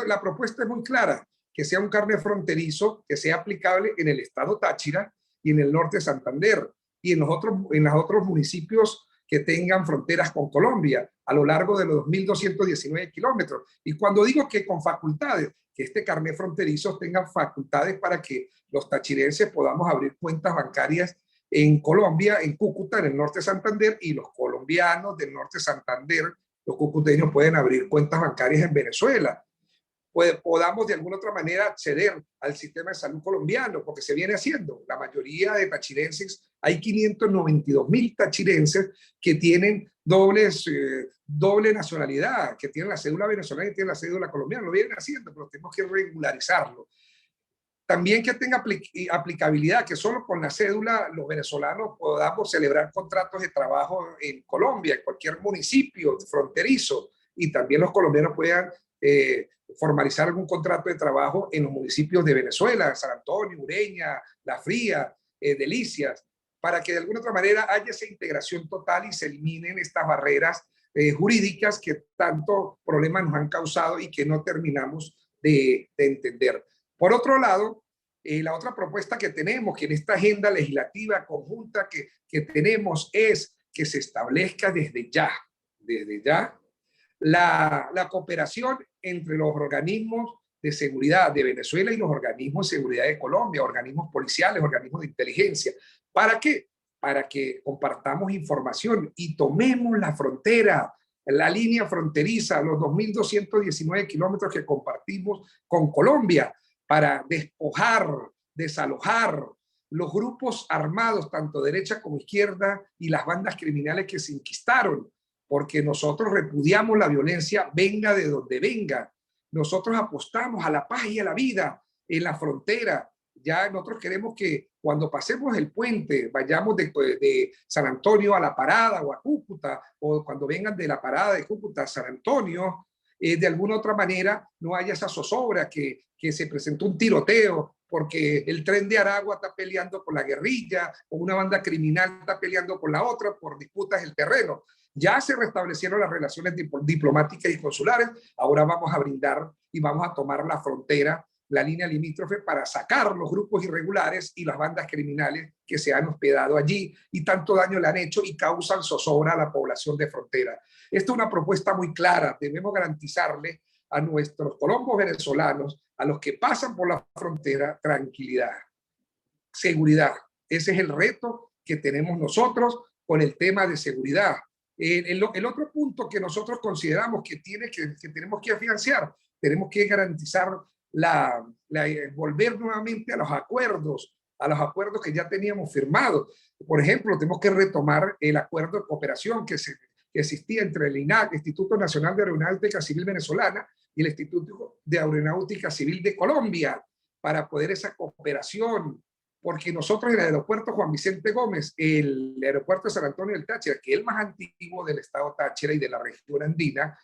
La propuesta es muy clara, que sea un carné fronterizo, que sea aplicable en el estado Táchira y en el norte de Santander y en los otros municipios que tengan fronteras con Colombia a lo largo de los 2.219 kilómetros. Y cuando digo que con facultades, que este carné fronterizo tenga facultades para que los tachirenses podamos abrir cuentas bancarias en Colombia, en Cúcuta, en el norte de Santander, y los colombianos del norte de Santander, los cucuteños, pueden abrir cuentas bancarias en Venezuela. Podamos de alguna otra manera acceder al sistema de salud colombiano, porque se viene haciendo. La mayoría de tachirenses, hay 592.000 tachirenses que tienen doble nacionalidad, que tienen la cédula venezolana y tienen la cédula colombiana. Lo vienen haciendo, pero tenemos que regularizarlo. También que tenga aplicabilidad, que solo con la cédula los venezolanos podamos celebrar contratos de trabajo en Colombia, en cualquier municipio fronterizo, y también los colombianos puedan formalizar algún contrato de trabajo en los municipios de Venezuela, San Antonio, Ureña, La Fría, Delicias, para que de alguna otra manera haya esa integración total y se eliminen estas barreras jurídicas que tanto problemas nos han causado y que no terminamos de entender. Por otro lado, la otra propuesta que tenemos, que en esta agenda legislativa conjunta que tenemos, es que se establezca desde ya, la cooperación entre los organismos de seguridad de Venezuela y los organismos de seguridad de Colombia, organismos policiales, organismos de inteligencia. ¿Para qué? Para que compartamos información y tomemos la frontera, la línea fronteriza, los 2.219 kilómetros que compartimos con Colombia, para despojar, desalojar los grupos armados, tanto derecha como izquierda, y las bandas criminales que se enquistaron, porque nosotros repudiamos la violencia, venga de donde venga. Nosotros apostamos a la paz y a la vida en la frontera. Ya nosotros queremos que cuando pasemos el puente, vayamos de San Antonio a La Parada o a Cúcuta, o cuando vengan de La Parada de Cúcuta a San Antonio, de alguna otra manera no haya esa zozobra que se presentó un tiroteo porque el Tren de Aragua está peleando con la guerrilla o una banda criminal está peleando con la otra por disputas del terreno. Ya se restablecieron las relaciones diplomáticas y consulares, ahora vamos a brindar y vamos a tomar la frontera, la línea limítrofe, para sacar los grupos irregulares y las bandas criminales que se han hospedado allí y tanto daño le han hecho y causan zozobra a la población de frontera. Esta es una propuesta muy clara. Debemos garantizarle a nuestros colombos venezolanos, a los que pasan por la frontera, tranquilidad, seguridad. Ese es el reto que tenemos nosotros con el tema de seguridad. El otro punto que nosotros consideramos que tenemos que afianzar, tenemos que garantizar volver nuevamente a los acuerdos que ya teníamos firmados. Por ejemplo, tenemos que retomar el acuerdo de cooperación que existía entre el INAC, Instituto Nacional de Aeronáutica Civil Venezolana, y el Instituto de Aeronáutica Civil de Colombia, para poder esa cooperación, porque nosotros en el aeropuerto Juan Vicente Gómez, el aeropuerto de San Antonio del Táchira, que es el más antiguo del estado Táchira y de la región andina,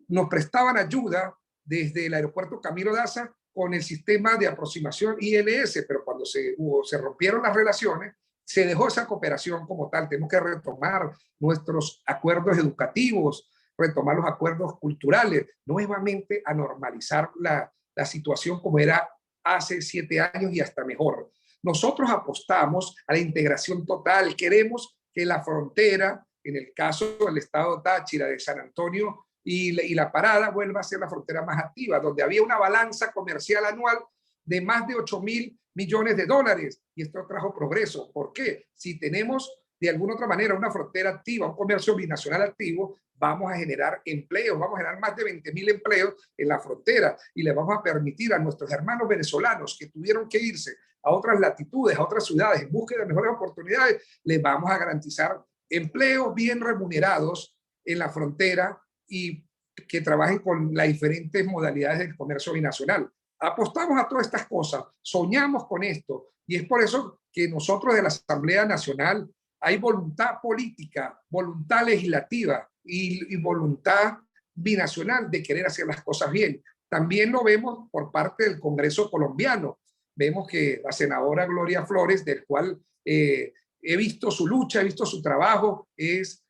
nos prestaban ayuda desde el aeropuerto Camilo Daza con el sistema de aproximación ILS, pero cuando se rompieron las relaciones, se dejó esa cooperación como tal. Tenemos que retomar nuestros acuerdos educativos, retomar los acuerdos culturales, nuevamente a normalizar la situación como era hace 7 años y hasta mejor. Nosotros apostamos a la integración total. Queremos que la frontera, en el caso del estado Táchira, de San Antonio y La Parada, vuelva a ser la frontera más activa, donde había una balanza comercial anual de más de 8.000 millones de dólares, y esto trajo progreso. ¿Por qué? Si tenemos de alguna otra manera una frontera activa, un comercio binacional activo, vamos a generar empleos, vamos a generar más de 20.000 empleos en la frontera, y le vamos a permitir a nuestros hermanos venezolanos que tuvieron que irse a otras latitudes, a otras ciudades en búsqueda de mejores oportunidades, les vamos a garantizar empleos bien remunerados en la frontera, y que trabajen con las diferentes modalidades del comercio binacional. Apostamos a todas estas cosas, soñamos con esto, y es por eso que nosotros de la Asamblea Nacional hay voluntad política, voluntad legislativa y voluntad binacional de querer hacer las cosas bien. También lo vemos por parte del Congreso colombiano. Vemos que la senadora Gloria Flores, del cual he visto su lucha, he visto su trabajo, es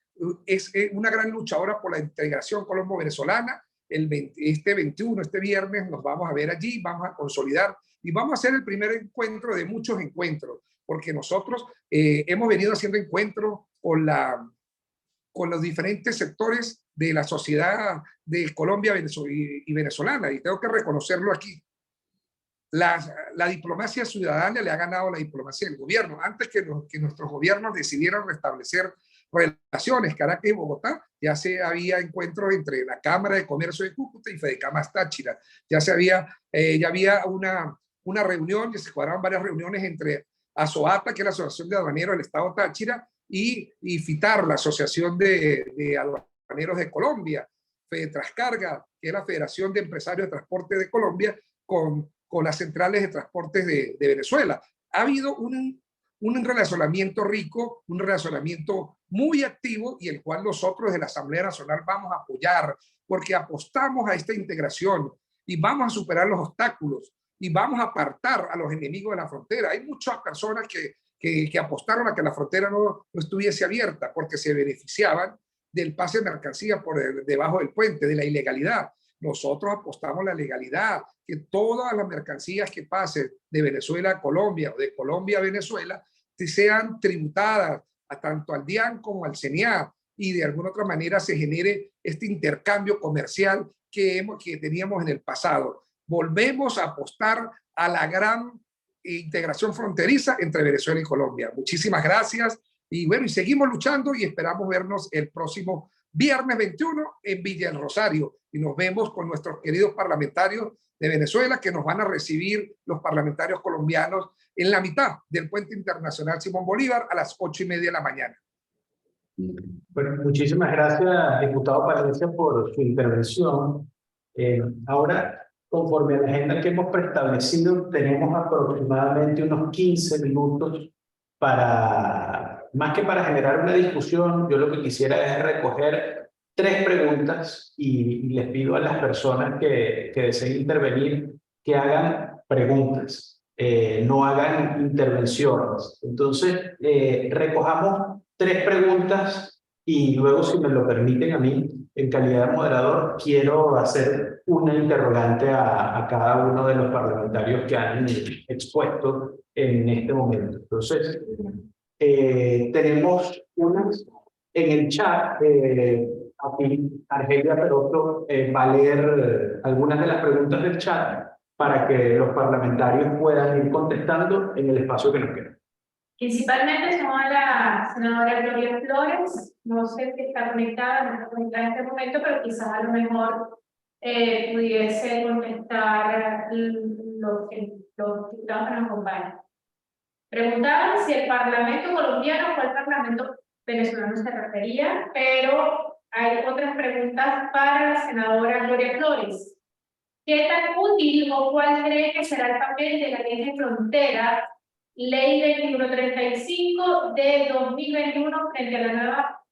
una gran luchadora por la integración colombo-venezolana. Este 21, este viernes, nos vamos a ver allí, vamos a consolidar y vamos a hacer el primer encuentro de muchos encuentros, porque nosotros hemos venido haciendo encuentros con los diferentes sectores de la sociedad de Colombia y venezolana, y tengo que reconocerlo aquí. La diplomacia ciudadana le ha ganado la diplomacia del gobierno. Antes que nuestros gobiernos decidieran restablecer relaciones, Caracas y Bogotá, ya se había encuentros entre la Cámara de Comercio de Cúcuta y Fedecamas Táchira. Ya había una reunión, ya se cuadraban varias reuniones entre ASOATA, que es la Asociación de Aduaneros del Estado Táchira, y FITAR, la Asociación de Aduaneros de Colombia, FEDETRASCARGA, que es la Federación de Empresarios de Transporte de Colombia, con las centrales de transportes de Venezuela. Ha habido un relacionamiento rico, un relacionamiento muy activo, y el cual nosotros de la Asamblea Nacional vamos a apoyar, porque apostamos a esta integración y vamos a superar los obstáculos y vamos a apartar a los enemigos de la frontera. Hay muchas personas que apostaron a que la frontera no estuviese abierta porque se beneficiaban del pase de mercancías por debajo del puente, de la ilegalidad. Nosotros apostamos a la legalidad, que todas las mercancías que pasen de Venezuela a Colombia o de Colombia a Venezuela sean tributadas tanto al DIAN como al CENIAT, y de alguna otra manera se genere este intercambio comercial que teníamos en el pasado. Volvemos a apostar a la gran integración fronteriza entre Venezuela y Colombia. Muchísimas gracias, y bueno, y seguimos luchando y esperamos vernos el próximo viernes 21 en Villa del Rosario, y nos vemos con nuestros queridos parlamentarios de Venezuela, que nos van a recibir los parlamentarios colombianos en la mitad del Puente Internacional Simón Bolívar a las 8:30 de la mañana. Bueno, muchísimas gracias, diputado Palencia, por su intervención. Ahora, conforme a la agenda que hemos preestablecido, tenemos aproximadamente unos 15 minutos para, más que para generar una discusión, yo lo que quisiera es recoger 3 preguntas y les pido a las personas que deseen intervenir que hagan preguntas, no hagan intervenciones. Entonces, recojamos 3 preguntas y luego, si me lo permiten a mí, en calidad de moderador, quiero hacer una interrogante a cada uno de los parlamentarios que han expuesto en este momento. Entonces, tenemos unas en el chat. Aquí Argelia Peroso va a leer algunas de las preguntas del chat para que los parlamentarios puedan ir contestando en el espacio que nos queda. Principalmente son a la senadora Gloria Flores. No sé si está conectada, no está conectada en este momento, pero quizás a lo mejor pudiese contestar los diputados que nos acompañan. Preguntaban si el Parlamento colombiano o el Parlamento venezolano se refería, pero hay otras preguntas para la senadora Gloria Flores. ¿Qué tan útil o cuál cree que será el papel de la ley de frontera, ley 2135 de 2021 frente a la nueva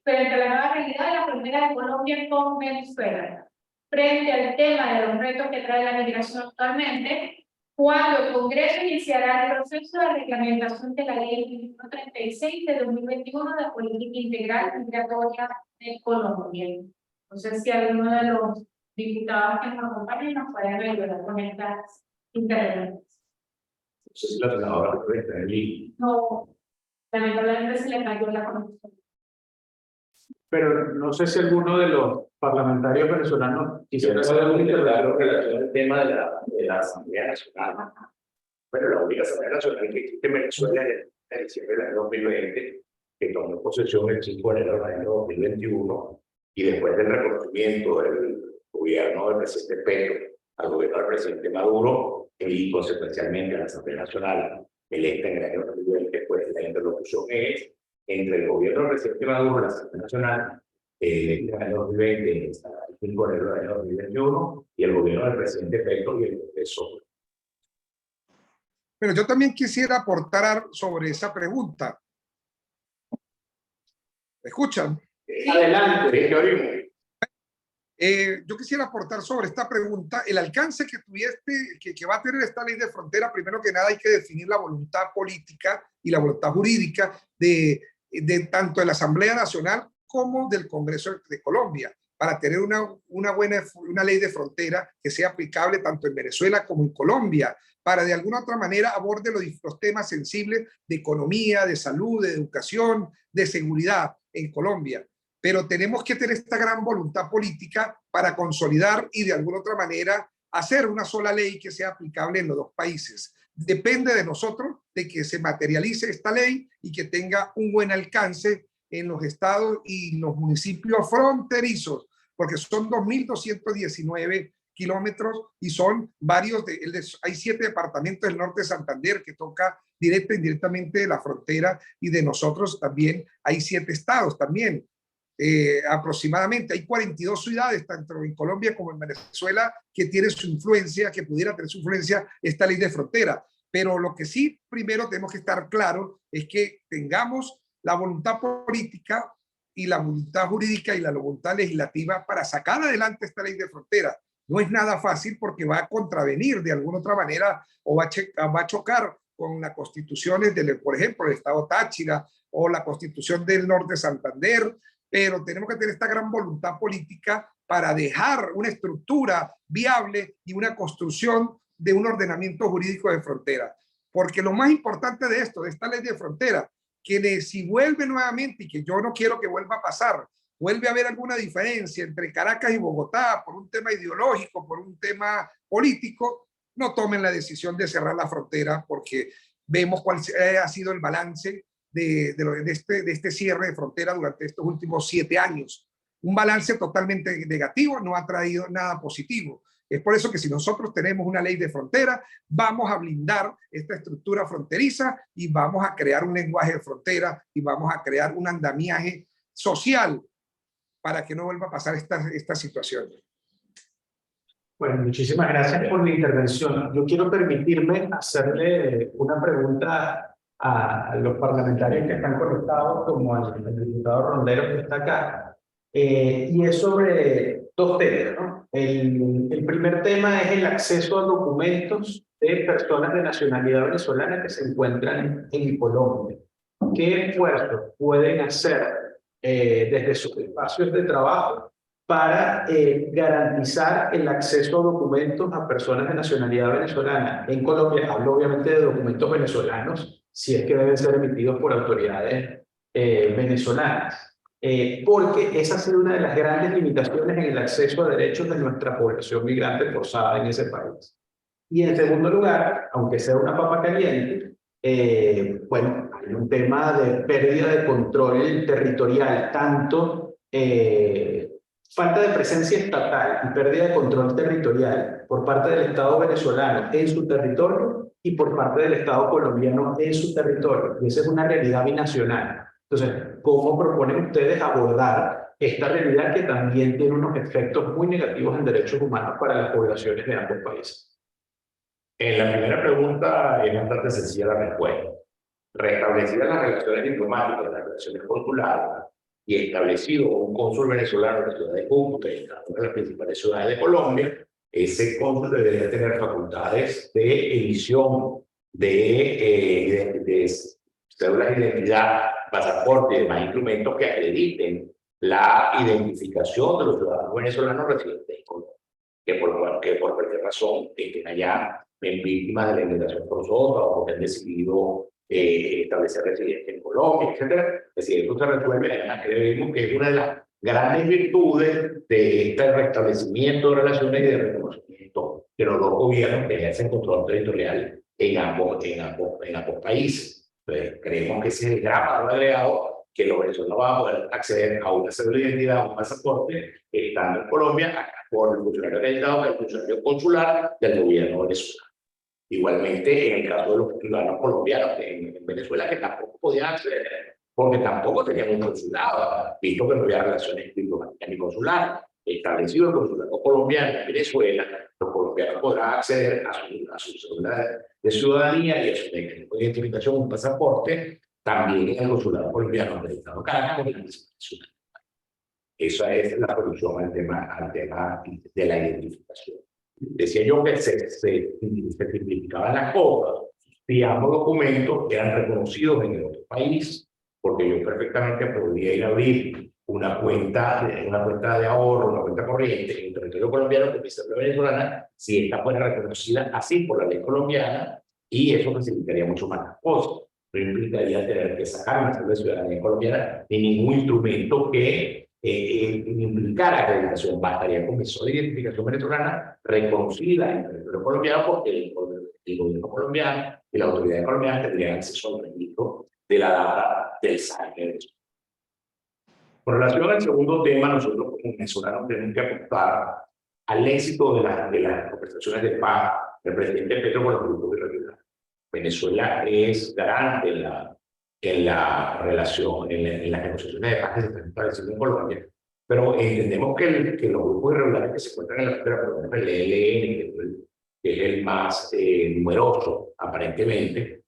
realidad de la frontera de Colombia con Venezuela? Frente al tema de los retos que trae la migración actualmente, cuando el Congreso iniciará el proceso de reglamentación de la ley 2136 de 2021 de política integral migratoria de Colombia. No sé si alguno de los diputados que nos acompañan nos pueden ayudar con estas intervenciones. No sé si la senadora puede estar allí. No, lamentablemente se le cayó la conexión. Pero no sé si alguno de los parlamentarios venezolanos quisiera Quisiera hacer saber un un interrogatorio en relación al tema de la Asamblea Nacional. Bueno, la única Asamblea Nacional que existe en Venezuela es en diciembre del año 2020, que tomó posesión el 5 de enero del año 2021, y después del reconocimiento del gobierno del presidente Petro al gobierno del presidente Maduro, y consecuencialmente a la Asamblea Nacional electa en el año 2020, pues la interlocución es entre el gobierno del presidente Maduro y la Asamblea Nacional en el año 2020, 5 de enero del año 2021 y el gobierno del presidente Petro y el Congreso. Pero yo también quisiera aportar sobre esa pregunta. ¿Me escuchan? Adelante, Teorimo. Yo quisiera aportar sobre esta pregunta el alcance que va a tener esta ley de frontera. Primero que nada hay que definir la voluntad política y la voluntad jurídica de tanto de la Asamblea Nacional como del Congreso de Colombia para tener una ley de frontera que sea aplicable tanto en Venezuela como en Colombia, para de alguna otra manera aborde los temas sensibles de economía, de salud, de educación, de seguridad en Colombia. Pero tenemos que tener esta gran voluntad política para consolidar y de alguna otra manera hacer una sola ley que sea aplicable en los dos países. Depende de nosotros de que se materialice esta ley y que tenga un buen alcance en los estados y los municipios fronterizos, porque son 2.219 kilómetros y son varios, hay 7 departamentos del norte de Santander que toca directa e indirectamente de la frontera, y de nosotros también hay 7 estados también. Aproximadamente hay 42 ciudades, tanto en Colombia como en Venezuela, que tienen su influencia, que pudiera tener su influencia esta ley de frontera. Pero lo que sí primero tenemos que estar claros es que tengamos la voluntad política y la voluntad jurídica y la voluntad legislativa para sacar adelante esta ley de frontera. No es nada fácil porque va a contravenir de alguna otra manera o va a chocar con las constituciones, por ejemplo, el estado Táchira o la constitución del norte de Santander, pero tenemos que tener esta gran voluntad política para dejar una estructura viable y una construcción de un ordenamiento jurídico de frontera. Porque lo más importante de esto, de esta ley de frontera, que si vuelve nuevamente, y que yo no quiero que vuelva a pasar, vuelve a haber alguna diferencia entre Caracas y Bogotá por un tema ideológico, por un tema político, no tomen la decisión de cerrar la frontera, porque vemos cuál ha sido el balance de este cierre de frontera durante estos últimos 7 años. Un balance totalmente negativo, no ha traído nada positivo. Es por eso que si nosotros tenemos una ley de frontera, vamos a blindar esta estructura fronteriza y vamos a crear un lenguaje de frontera y vamos a crear un andamiaje social para que no vuelva a pasar esta situación. Bueno, muchísimas gracias por la intervención. Yo quiero permitirme hacerle una pregunta a los parlamentarios que están conectados, como al diputado Rondero que está acá, y es sobre 2 temas, ¿no? El primer tema es el acceso a documentos de personas de nacionalidad venezolana que se encuentran en Colombia. ¿Qué esfuerzos pueden hacer desde sus espacios de trabajo para garantizar el acceso a documentos a personas de nacionalidad venezolana en Colombia? Hablo obviamente de documentos venezolanos, si es que deben ser emitidos por autoridades venezolanas. Porque esa ha sido una de las grandes limitaciones en el acceso a derechos de nuestra población migrante forzada en ese país. Y en segundo lugar, aunque sea una papa caliente, bueno, hay un tema de pérdida de control territorial, tanto falta de presencia estatal y pérdida de control territorial por parte del Estado venezolano en su territorio y por parte del Estado colombiano en su territorio. Y esa es una realidad binacional. Entonces, ¿cómo proponen ustedes abordar esta realidad que también tiene unos efectos muy negativos en derechos humanos para las poblaciones de ambos países? En la primera pregunta es bastante sencilla la respuesta. Restablecidas las relaciones diplomáticas, las relaciones consulares, y establecido un cónsul venezolano en la ciudad de Cúcuta, en una de las principales ciudades de Colombia, ese cónsul debería tener facultades de emisión de cédulas de identidad, pasaporte y demás instrumentos que acrediten la identificación de los ciudadanos venezolanos residentes en Colombia, que por cualquier razón estén allá víctimas de la inmigración forzosa o que han decidido establecer residencia en Colombia, etc. Es decir, eso se resuelve. Además, creemos que es una de las grandes virtudes de este restablecimiento de relaciones y de reconocimiento de los 2 gobiernos que ejercen control territorial en ambos países. Entonces, creemos que ese es el gran valor agregado, que los venezolanos van a poder acceder a una cédula de identidad, a un pasaporte, estando en Colombia, por el funcionario acreditado, el funcionario consular del gobierno venezolano. Igualmente, en el caso de los ciudadanos colombianos en Venezuela, que tampoco podían acceder, porque tampoco tenían un consulado, visto que no había relaciones diplomáticas ni consulares. establecido el consulado colombiano en Venezuela, los colombianos podrán acceder a su cédula de ciudadanía y a su mecanismo de identificación, un pasaporte, también en el consulado colombiano del Estado Caracas con la misma ciudadanía. Esa es la solución al tema de la identificación. Decía yo que se simplificaban las cosas, si ambos documentos eran reconocidos en el otro país, porque yo perfectamente podría ir a abrir una cuenta de ahorro, una cuenta corriente en el territorio colombiano que es la venezolana, si esta fuera reconocida así por la ley colombiana, y eso facilitaría mucho más las cosas. No implicaría tener que sacar una cédula de ciudadanía colombiana ni ningún instrumento que implicara acreditación. Bastaría con mi sola identificación venezolana reconocida en el territorio colombiano, porque el gobierno colombiano y la autoridad colombiana tendrían acceso al registro de la data del SAIME. Con relación al segundo tema, nosotros como venezolanos tenemos que apostar al éxito de las conversaciones de paz del presidente Petro con los grupos irregulares. Venezuela es garante en la relación, en las negociaciones de paz que se están estableciendo en Colombia, pero entendemos que los grupos irregulares que se encuentran en la frontera, por ejemplo el ELN, que es el más numeroso aparentemente,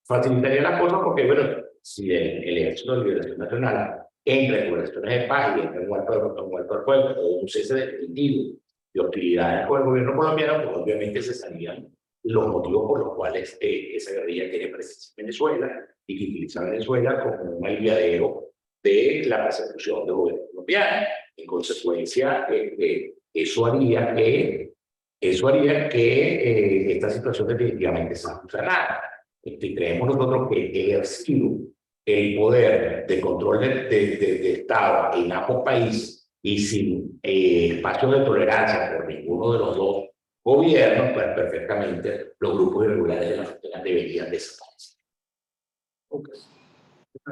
facilitaría las cosas porque, bueno, si el Ejército de Liberación Nacional entra en conversaciones de paz y entra en un alto al fuego o un cese definitivo de hostilidades con el gobierno colombiano, pues obviamente cesarían los motivos por los cuales esa guerrilla tiene presencia en Venezuela y que utiliza Venezuela como un aliviadero de la persecución del gobierno colombiano. En consecuencia, eso haría que esta situación definitivamente se subsanara. Creemos nosotros que ejercido el poder de control de Estado en ambos países y sin espacio de tolerancia por ninguno de los dos gobiernos, pues perfectamente los grupos irregulares de la frontera deberían desaparecer. Okay.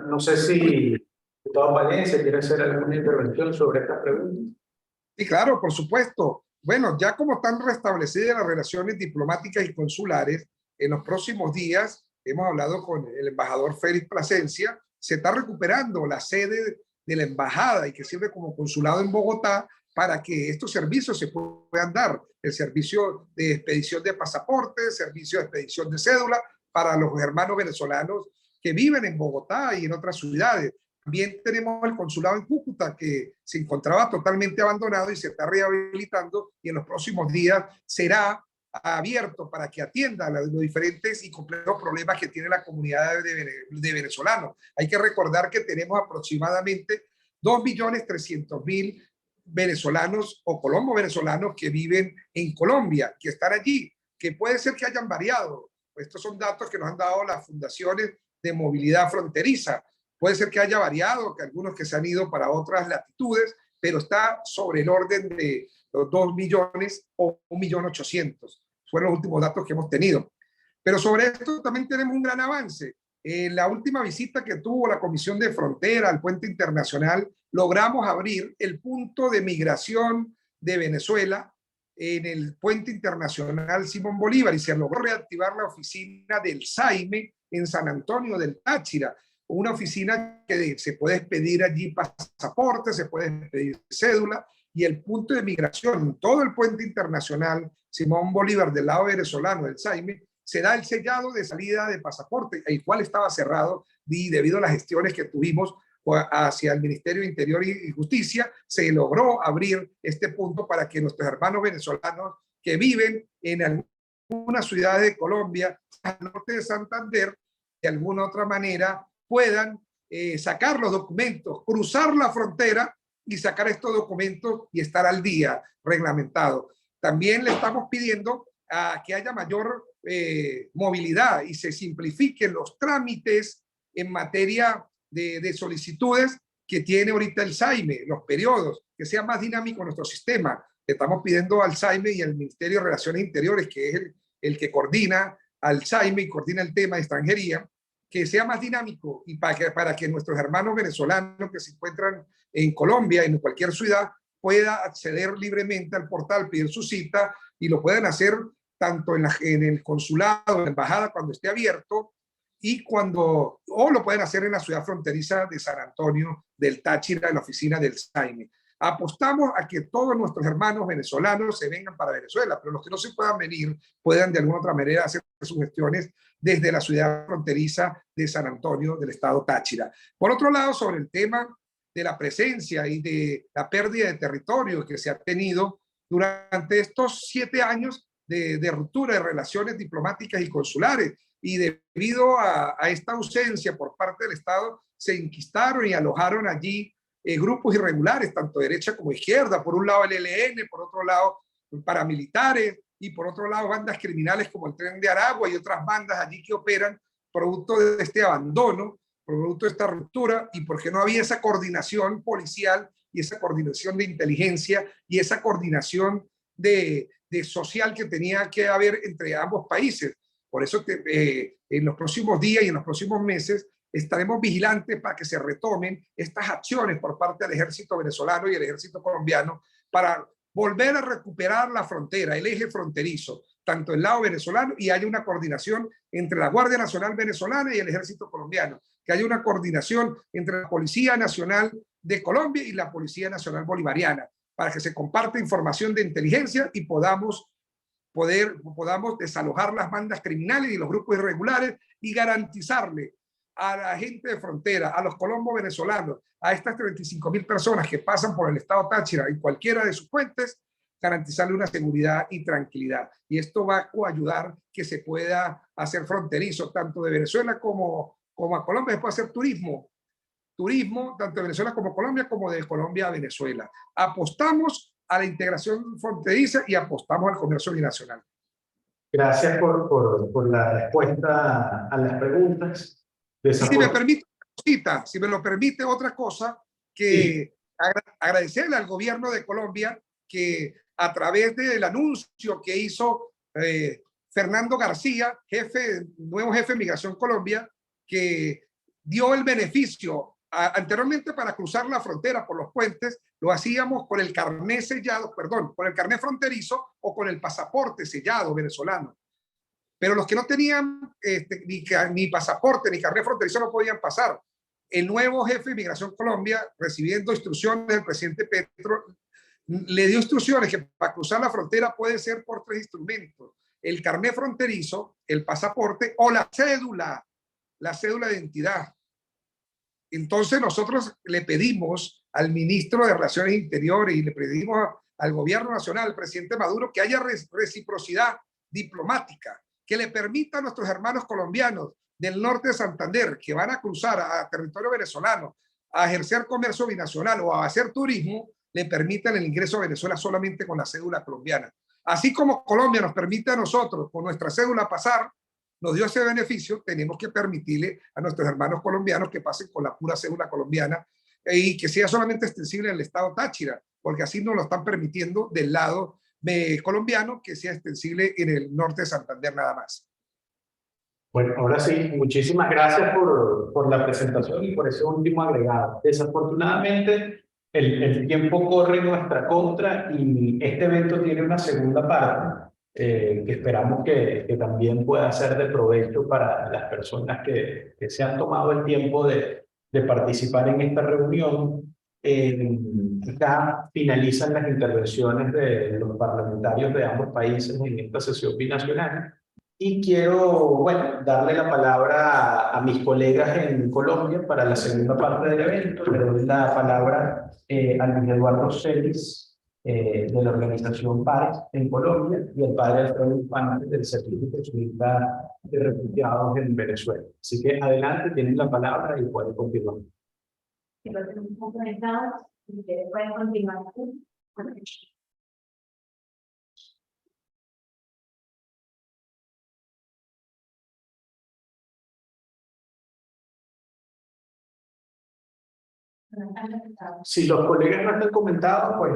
No sé si el diputado Valencia quiere hacer alguna intervención sobre esta pregunta. Sí, claro, por supuesto. Bueno, ya como están restablecidas las relaciones diplomáticas y consulares, en los próximos días hemos hablado con el embajador Félix Plasencia, se está recuperando la sede de la embajada y que sirve como consulado en Bogotá para que estos servicios se puedan dar. El servicio de expedición de pasaportes, servicio de expedición de cédula para los hermanos venezolanos que viven en Bogotá y en otras ciudades. También tenemos el consulado en Cúcuta, que se encontraba totalmente abandonado y se está rehabilitando y en los próximos días será abierto para que atienda los diferentes y complejos problemas que tiene la comunidad de venezolanos. Hay que recordar que tenemos aproximadamente 2.300.000 venezolanos o colombo-venezolanos que viven en Colombia, que están allí, que puede ser que hayan variado. Estos son datos que nos han dado las fundaciones de movilidad fronteriza. Puede ser que haya variado, que algunos que se han ido para otras latitudes, pero está sobre el orden de los 2 millones o 1.800.000. Fueron los últimos datos que hemos tenido. Pero sobre esto también tenemos un gran avance. En la última visita que tuvo la Comisión de Frontera al Puente Internacional, logramos abrir el punto de migración de Venezuela en el Puente Internacional Simón Bolívar y se logró reactivar la oficina del SAIME en San Antonio del Táchira, una oficina que se puede expedir allí pasaportes, se puede expedir cédula, y el punto de migración, todo el Puente Internacional Simón Bolívar del lado venezolano del SAIME, se da el sellado de salida de pasaporte, el cual estaba cerrado y debido a las gestiones que tuvimos hacia el Ministerio de Interior y Justicia, se logró abrir este punto para que nuestros hermanos venezolanos que viven en algunas ciudades de Colombia, al norte de Santander, de alguna otra manera puedan sacar los documentos, cruzar la frontera y sacar estos documentos y estar al día reglamentado. También le estamos pidiendo a que haya mayor movilidad y se simplifiquen los trámites en materia de solicitudes que tiene ahorita el SAIME, los periodos, que sea más dinámico nuestro sistema. Le estamos pidiendo al SAIME y al Ministerio de Relaciones Interiores, que es el que coordina al SAIME y coordina el tema de extranjería, que sea más dinámico y para que nuestros hermanos venezolanos que se encuentran en Colombia, en cualquier ciudad, pueda acceder libremente al portal, pedir su cita y lo puedan hacer tanto en el consulado, en la embajada cuando esté abierto o lo pueden hacer en la ciudad fronteriza de San Antonio del Táchira, en la oficina del SAIME. Apostamos a que todos nuestros hermanos venezolanos se vengan para Venezuela, pero los que no se puedan venir puedan de alguna otra manera hacer sus gestiones desde la ciudad fronteriza de San Antonio del estado Táchira. Por otro lado, sobre el tema de la presencia y de la pérdida de territorio que se ha tenido durante estos 7 años de ruptura de relaciones diplomáticas y consulares, y debido a esta ausencia por parte del Estado, se enquistaron y alojaron allí grupos irregulares, tanto derecha como izquierda, por un lado el ELN, por otro lado paramilitares, y por otro lado bandas criminales como el Tren de Aragua y otras bandas allí que operan producto de este abandono, producto de esta ruptura, y porque no había esa coordinación policial y esa coordinación de inteligencia y esa coordinación de social que tenía que haber entre ambos países. Por eso en los próximos días y en los próximos meses estaremos vigilantes para que se retomen estas acciones por parte del ejército venezolano y el ejército colombiano para volver a recuperar la frontera, el eje fronterizo, tanto el lado venezolano, y haya una coordinación entre la Guardia Nacional venezolana y el ejército colombiano, que haya una coordinación entre la Policía Nacional de Colombia y la Policía Nacional Bolivariana, para que se comparta información de inteligencia y podamos desalojar las bandas criminales y los grupos irregulares y garantizarle a la gente de frontera, a los colombos venezolanos, a estas 35.000 personas que pasan por el estado Táchira en cualquiera de sus puentes, garantizarle una seguridad y tranquilidad. Y esto va a ayudar que se pueda hacer fronterizo, tanto de Venezuela como a Colombia. Se puede hacer turismo, tanto de Venezuela como Colombia, como de Colombia a Venezuela. Apostamos a la integración fronteriza y apostamos al comercio binacional. Gracias por la respuesta a las preguntas. Si me permite, si me lo permite, otra cosa, que agradecerle al gobierno de Colombia que a través del anuncio que hizo Fernando García, nuevo jefe de Migración Colombia, que dio el beneficio. Anteriormente, para cruzar la frontera por los puentes, lo hacíamos con el carné sellado, con el carné fronterizo o con el pasaporte sellado venezolano. Pero los que no tenían ni pasaporte ni carnet fronterizo no podían pasar. El nuevo jefe de Migración Colombia, recibiendo instrucciones del presidente Petro, le dio instrucciones que para cruzar la frontera puede ser por 3 instrumentos: el carnet fronterizo, el pasaporte o la cédula de identidad. Entonces nosotros le pedimos al ministro de Relaciones Interiores y le pedimos al gobierno nacional, al presidente Maduro, que haya reciprocidad diplomática, que le permita a nuestros hermanos colombianos del norte de Santander, que van a cruzar a territorio venezolano, a ejercer comercio binacional o a hacer turismo, le permitan el ingreso a Venezuela solamente con la cédula colombiana. Así como Colombia nos permite a nosotros con nuestra cédula pasar, nos dio ese beneficio, tenemos que permitirle a nuestros hermanos colombianos que pasen con la pura cédula colombiana y que sea solamente extensible en el estado Táchira, porque así nos lo están permitiendo del lado colombiano, que sea extensible en el norte de Santander nada más. Bueno, ahora sí, muchísimas gracias por la presentación y por ese último agregado. Desafortunadamente, el tiempo corre en nuestra contra y este evento tiene una segunda parte que esperamos que también pueda ser de provecho para las personas que se han tomado el tiempo de participar en esta reunión. Acá finalizan las intervenciones de los parlamentarios de ambos países en esta sesión binacional. Y quiero, bueno, darle la palabra a mis colegas en Colombia para la segunda parte del evento. Le doy la palabra a Luis Eduardo Celis, de la organización PARES en Colombia, y el padre Alfredo Infante del Servicio Jesuita de Refugiados en Venezuela. Así que adelante, tienen la palabra y pueden continuar. Si lo tenemos conectados, pueden continuar. Si los colegas no han comentado, pues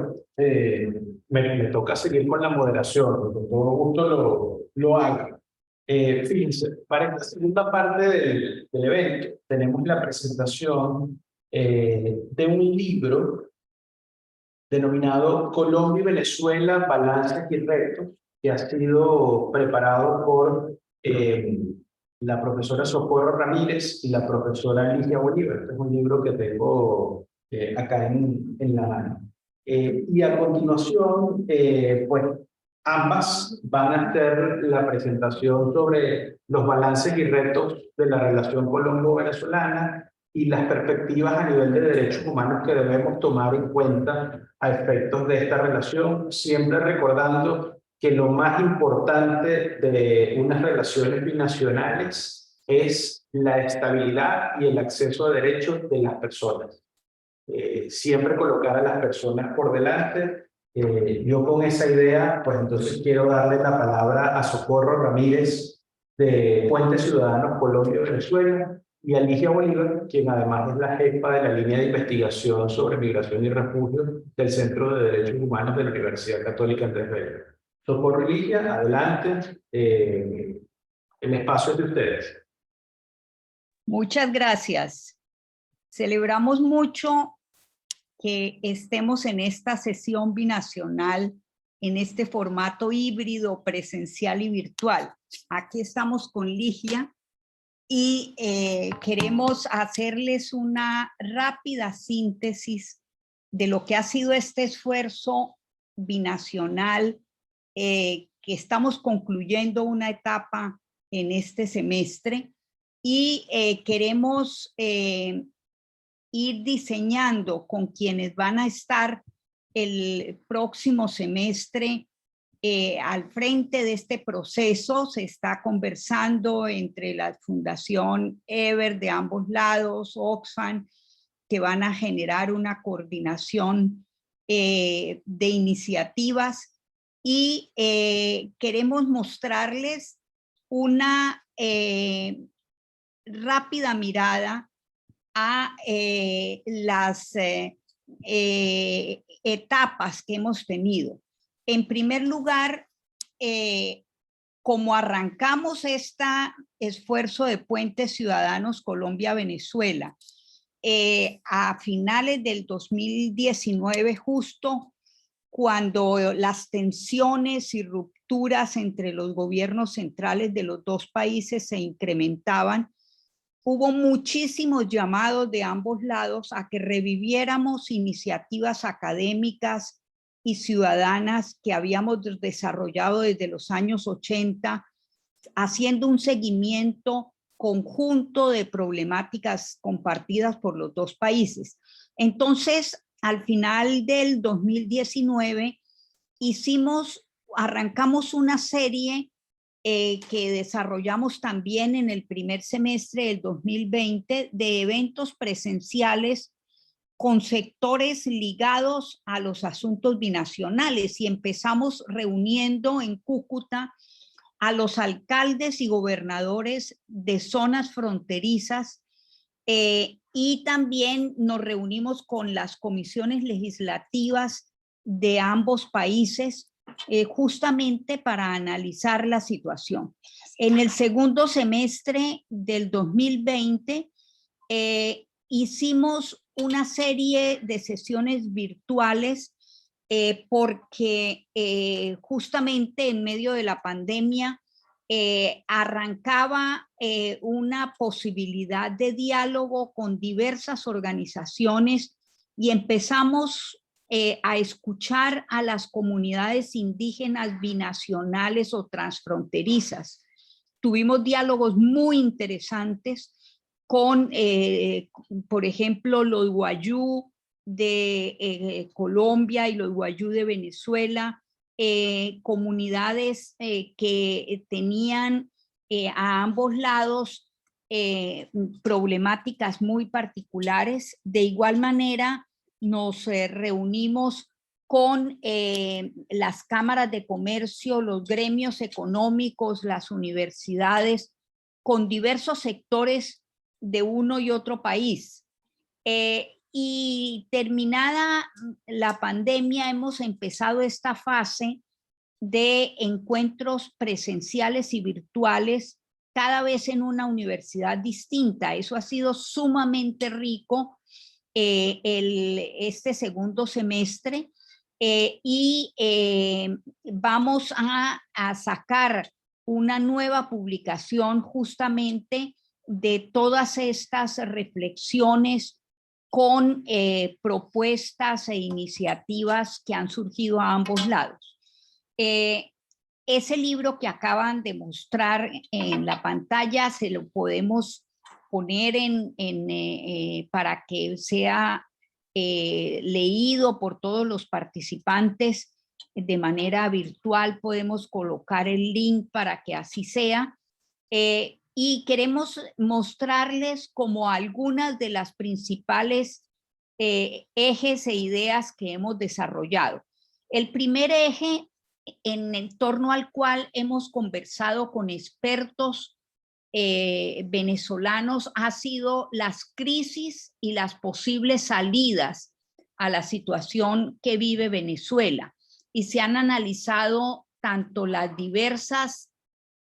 me toca seguir con la moderación, con todo gusto lo hago. Fíjense, para esta segunda parte del evento tenemos la presentación de un libro denominado Colombia y Venezuela, Balances y Retos, que ha sido preparado por la profesora Socorro Ramírez y la profesora Ligia Bolívar. Este es un libro que tengo acá en la mano. Y a continuación, pues ambas van a hacer la presentación sobre los balances y retos de la relación colombo-venezolana y las perspectivas a nivel de derechos humanos que debemos tomar en cuenta a efectos de esta relación, siempre recordando que lo más importante de unas relaciones binacionales es la estabilidad y el acceso a derechos de las personas. Siempre colocar a las personas por delante. Yo con esa idea, pues entonces quiero darle la palabra a Socorro Ramírez de Puentes Ciudadanos Colombia-Venezuela y a Ligia Bolívar, quien además es la jefa de la línea de investigación sobre migración y refugio del Centro de Derechos Humanos de la Universidad Católica Andrés Bello. Socorro y Ligia, adelante. El espacio es de ustedes. Muchas gracias. Celebramos mucho que estemos en esta sesión binacional, en este formato híbrido, presencial y virtual. Aquí estamos con Ligia y queremos hacerles una rápida síntesis de lo que ha sido este esfuerzo binacional, que estamos concluyendo una etapa en este semestre y queremos ir diseñando con quienes van a estar el próximo semestre al frente de este proceso. Se está conversando entre la Fundación Ever de ambos lados, Oxfam, que van a generar una coordinación de iniciativas y queremos mostrarles una rápida mirada a las etapas que hemos tenido. En primer lugar, como arrancamos este esfuerzo de Puentes Ciudadanos Colombia-Venezuela a finales del 2019, justo cuando las tensiones y rupturas entre los gobiernos centrales de los dos países se incrementaban, hubo muchísimos llamados de ambos lados a que reviviéramos iniciativas académicas y ciudadanas que habíamos desarrollado desde los años 80, haciendo un seguimiento conjunto de problemáticas compartidas por los dos países. Entonces, al final del 2019, arrancamos una serie que desarrollamos también en el primer semestre del 2020 de eventos presenciales con sectores ligados a los asuntos binacionales, y empezamos reuniendo en Cúcuta a los alcaldes y gobernadores de zonas fronterizas y también nos reunimos con las comisiones legislativas de ambos países justamente para analizar la situación. En el segundo semestre del 2020 hicimos una serie de sesiones virtuales porque justamente en medio de la pandemia arrancaba una posibilidad de diálogo con diversas organizaciones y empezamos a escuchar a las comunidades indígenas binacionales o transfronterizas. Tuvimos diálogos muy interesantes con, por ejemplo, los Wayuu de Colombia y los Wayuu de Venezuela, comunidades que tenían a ambos lados problemáticas muy particulares. De igual manera, nos reunimos con las cámaras de comercio, los gremios económicos, las universidades, con diversos sectores de uno y otro país. Y terminada la pandemia, hemos empezado esta fase de encuentros presenciales y virtuales, cada vez en una universidad distinta. Eso ha sido sumamente rico este segundo semestre y vamos a sacar una nueva publicación justamente de todas estas reflexiones con propuestas e iniciativas que han surgido a ambos lados. Ese libro que acaban de mostrar en la pantalla se lo podemos poner para que sea leído por todos los participantes de manera virtual. Podemos colocar el link para que así sea. Y queremos mostrarles como algunas de las principales ejes e ideas que hemos desarrollado. El primer eje en torno al cual hemos conversado con expertos venezolanos ha sido las crisis y las posibles salidas a la situación que vive Venezuela. Y se han analizado tanto las diversas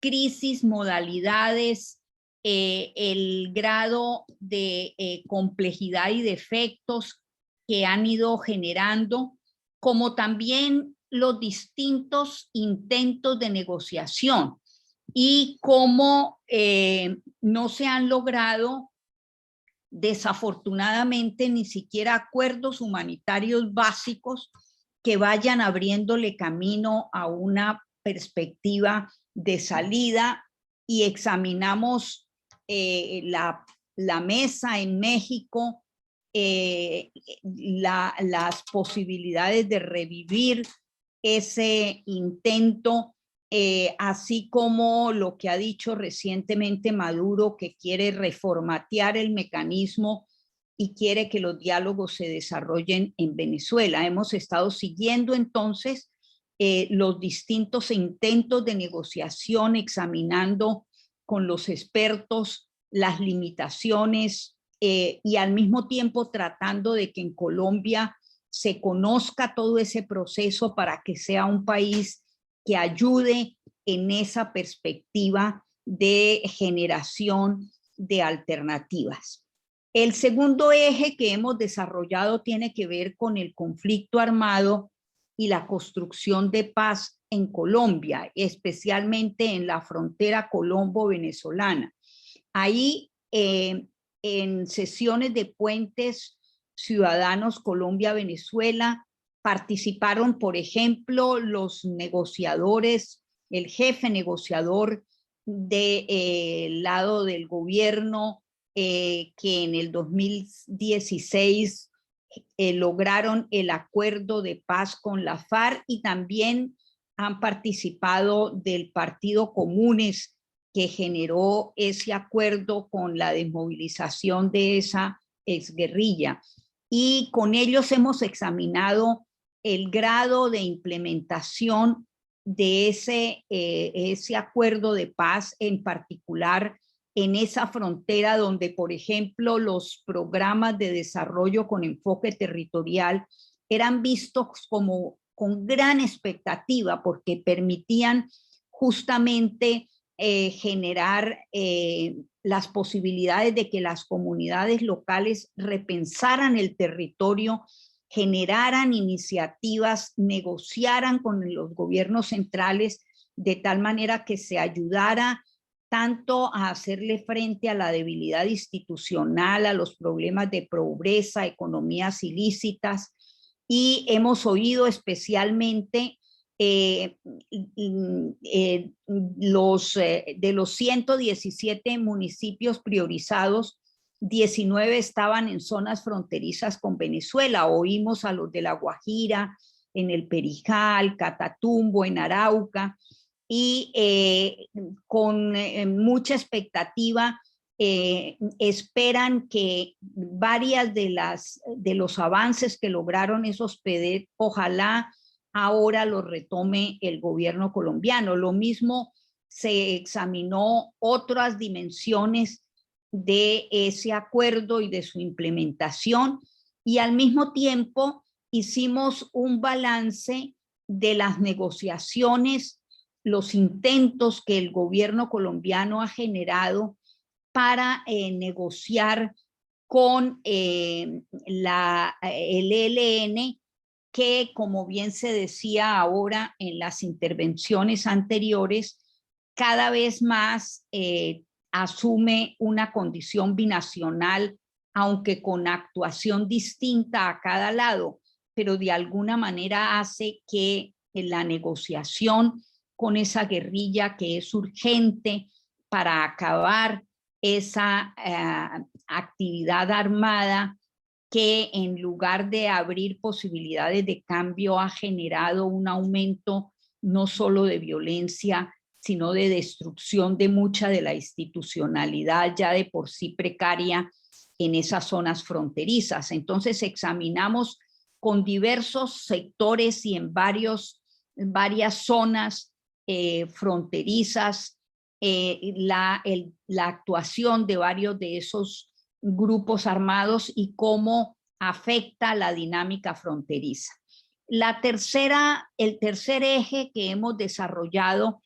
crisis, modalidades, el grado de complejidad y de efectos que han ido generando, como también los distintos intentos de negociación y cómo no se han logrado desafortunadamente ni siquiera acuerdos humanitarios básicos que vayan abriéndole camino a una perspectiva de salida. Y examinamos la mesa en México, las posibilidades de revivir ese intento, así como lo que ha dicho recientemente Maduro, que quiere reformatear el mecanismo y quiere que los diálogos se desarrollen en Venezuela. Hemos estado siguiendo entonces los distintos intentos de negociación, examinando con los expertos las limitaciones y al mismo tiempo tratando de que en Colombia se conozca todo ese proceso para que sea un país que ayude en esa perspectiva de generación de alternativas. El segundo eje que hemos desarrollado tiene que ver con el conflicto armado y la construcción de paz en Colombia, especialmente en la frontera colombo-venezolana. Ahí, en sesiones de Puentes Ciudadanos Colombia-Venezuela, participaron, por ejemplo, los negociadores, el jefe negociador del lado del gobierno, que en el 2016 lograron el acuerdo de paz con la FARC, y también han participado del Partido Comunes, que generó ese acuerdo con la desmovilización de esa exguerrilla. Y con ellos hemos examinado el grado de implementación de ese acuerdo de paz, en particular en esa frontera donde, por ejemplo, los programas de desarrollo con enfoque territorial eran vistos como con gran expectativa, porque permitían justamente generar las posibilidades de que las comunidades locales repensaran el territorio, generaran iniciativas, negociaran con los gobiernos centrales de tal manera que se ayudara tanto a hacerle frente a la debilidad institucional, a los problemas de pobreza, economías ilícitas. Y hemos oído especialmente de los 117 municipios priorizados, 19 estaban en zonas fronterizas con Venezuela. Oímos a los de La Guajira, en el Perijal, Catatumbo, en Arauca, y con mucha expectativa esperan que varias de los avances que lograron esos PD, ojalá ahora lo retome el gobierno colombiano. Lo mismo se examinó otras dimensiones de ese acuerdo y de su implementación, y al mismo tiempo hicimos un balance de las negociaciones, los intentos que el gobierno colombiano ha generado para negociar con el ELN, que, como bien se decía ahora en las intervenciones anteriores, cada vez más asume una condición binacional aunque con actuación distinta a cada lado, pero de alguna manera hace que la negociación con esa guerrilla que es urgente para acabar esa actividad armada que en lugar de abrir posibilidades de cambio ha generado un aumento no solo de violencia, sino de destrucción de mucha de la institucionalidad ya de por sí precaria en esas zonas fronterizas. Entonces examinamos con diversos sectores y en varias zonas fronterizas la actuación de varios de esos grupos armados y cómo afecta la dinámica fronteriza. El tercer eje que hemos desarrollado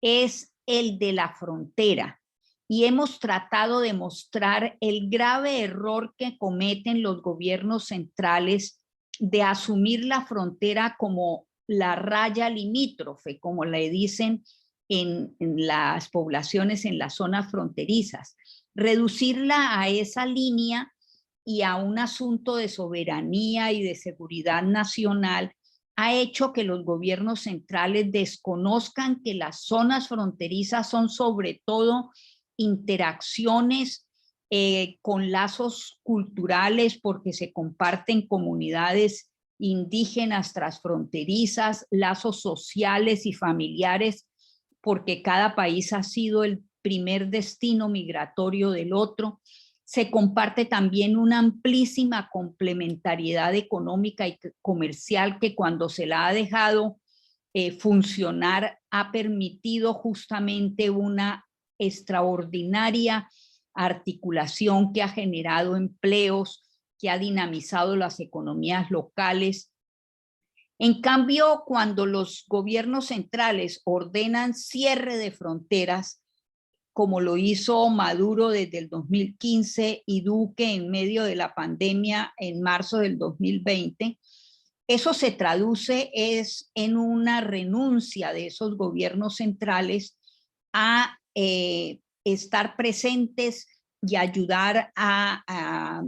es el de la frontera y hemos tratado de mostrar el grave error que cometen los gobiernos centrales de asumir la frontera como la raya limítrofe, como le dicen en las poblaciones en las zonas fronterizas. Reducirla a esa línea y a un asunto de soberanía y de seguridad nacional ha hecho que los gobiernos centrales desconozcan que las zonas fronterizas son sobre todo interacciones con lazos culturales porque se comparten comunidades indígenas transfronterizas, lazos sociales y familiares porque cada país ha sido el primer destino migratorio del otro. Se comparte también una amplísima complementariedad económica y comercial que cuando se la ha dejado funcionar ha permitido justamente una extraordinaria articulación que ha generado empleos, que ha dinamizado las economías locales. En cambio, cuando los gobiernos centrales ordenan cierre de fronteras, como lo hizo Maduro desde el 2015 y Duque en medio de la pandemia en marzo del 2020, eso se traduce en una renuncia de esos gobiernos centrales a estar presentes y ayudar a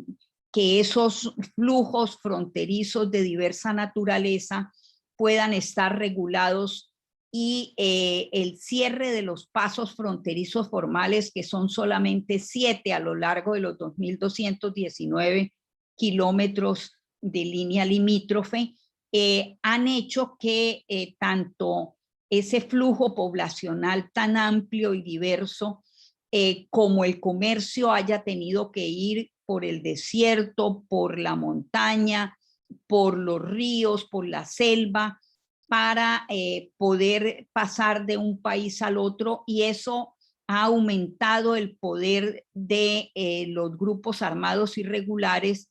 que esos flujos fronterizos de diversa naturaleza puedan estar regulados y el cierre de los pasos fronterizos formales, que son solamente 7 a lo largo de los 2.219 kilómetros de línea limítrofe, han hecho que tanto ese flujo poblacional tan amplio y diverso como el comercio haya tenido que ir por el desierto, por la montaña, por los ríos, por la selva, para poder pasar de un país al otro, y eso ha aumentado el poder de los grupos armados irregulares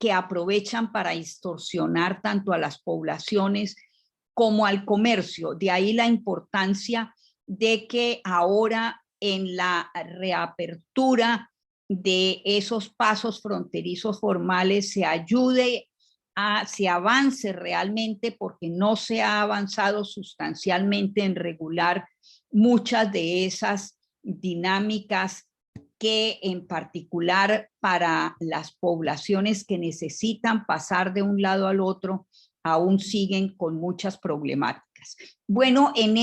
que aprovechan para extorsionar tanto a las poblaciones como al comercio. De ahí la importancia de que ahora en la reapertura de esos pasos fronterizos formales se se avance realmente, porque no se ha avanzado sustancialmente en regular muchas de esas dinámicas que en particular para las poblaciones que necesitan pasar de un lado al otro aún siguen con muchas problemáticas. Bueno, en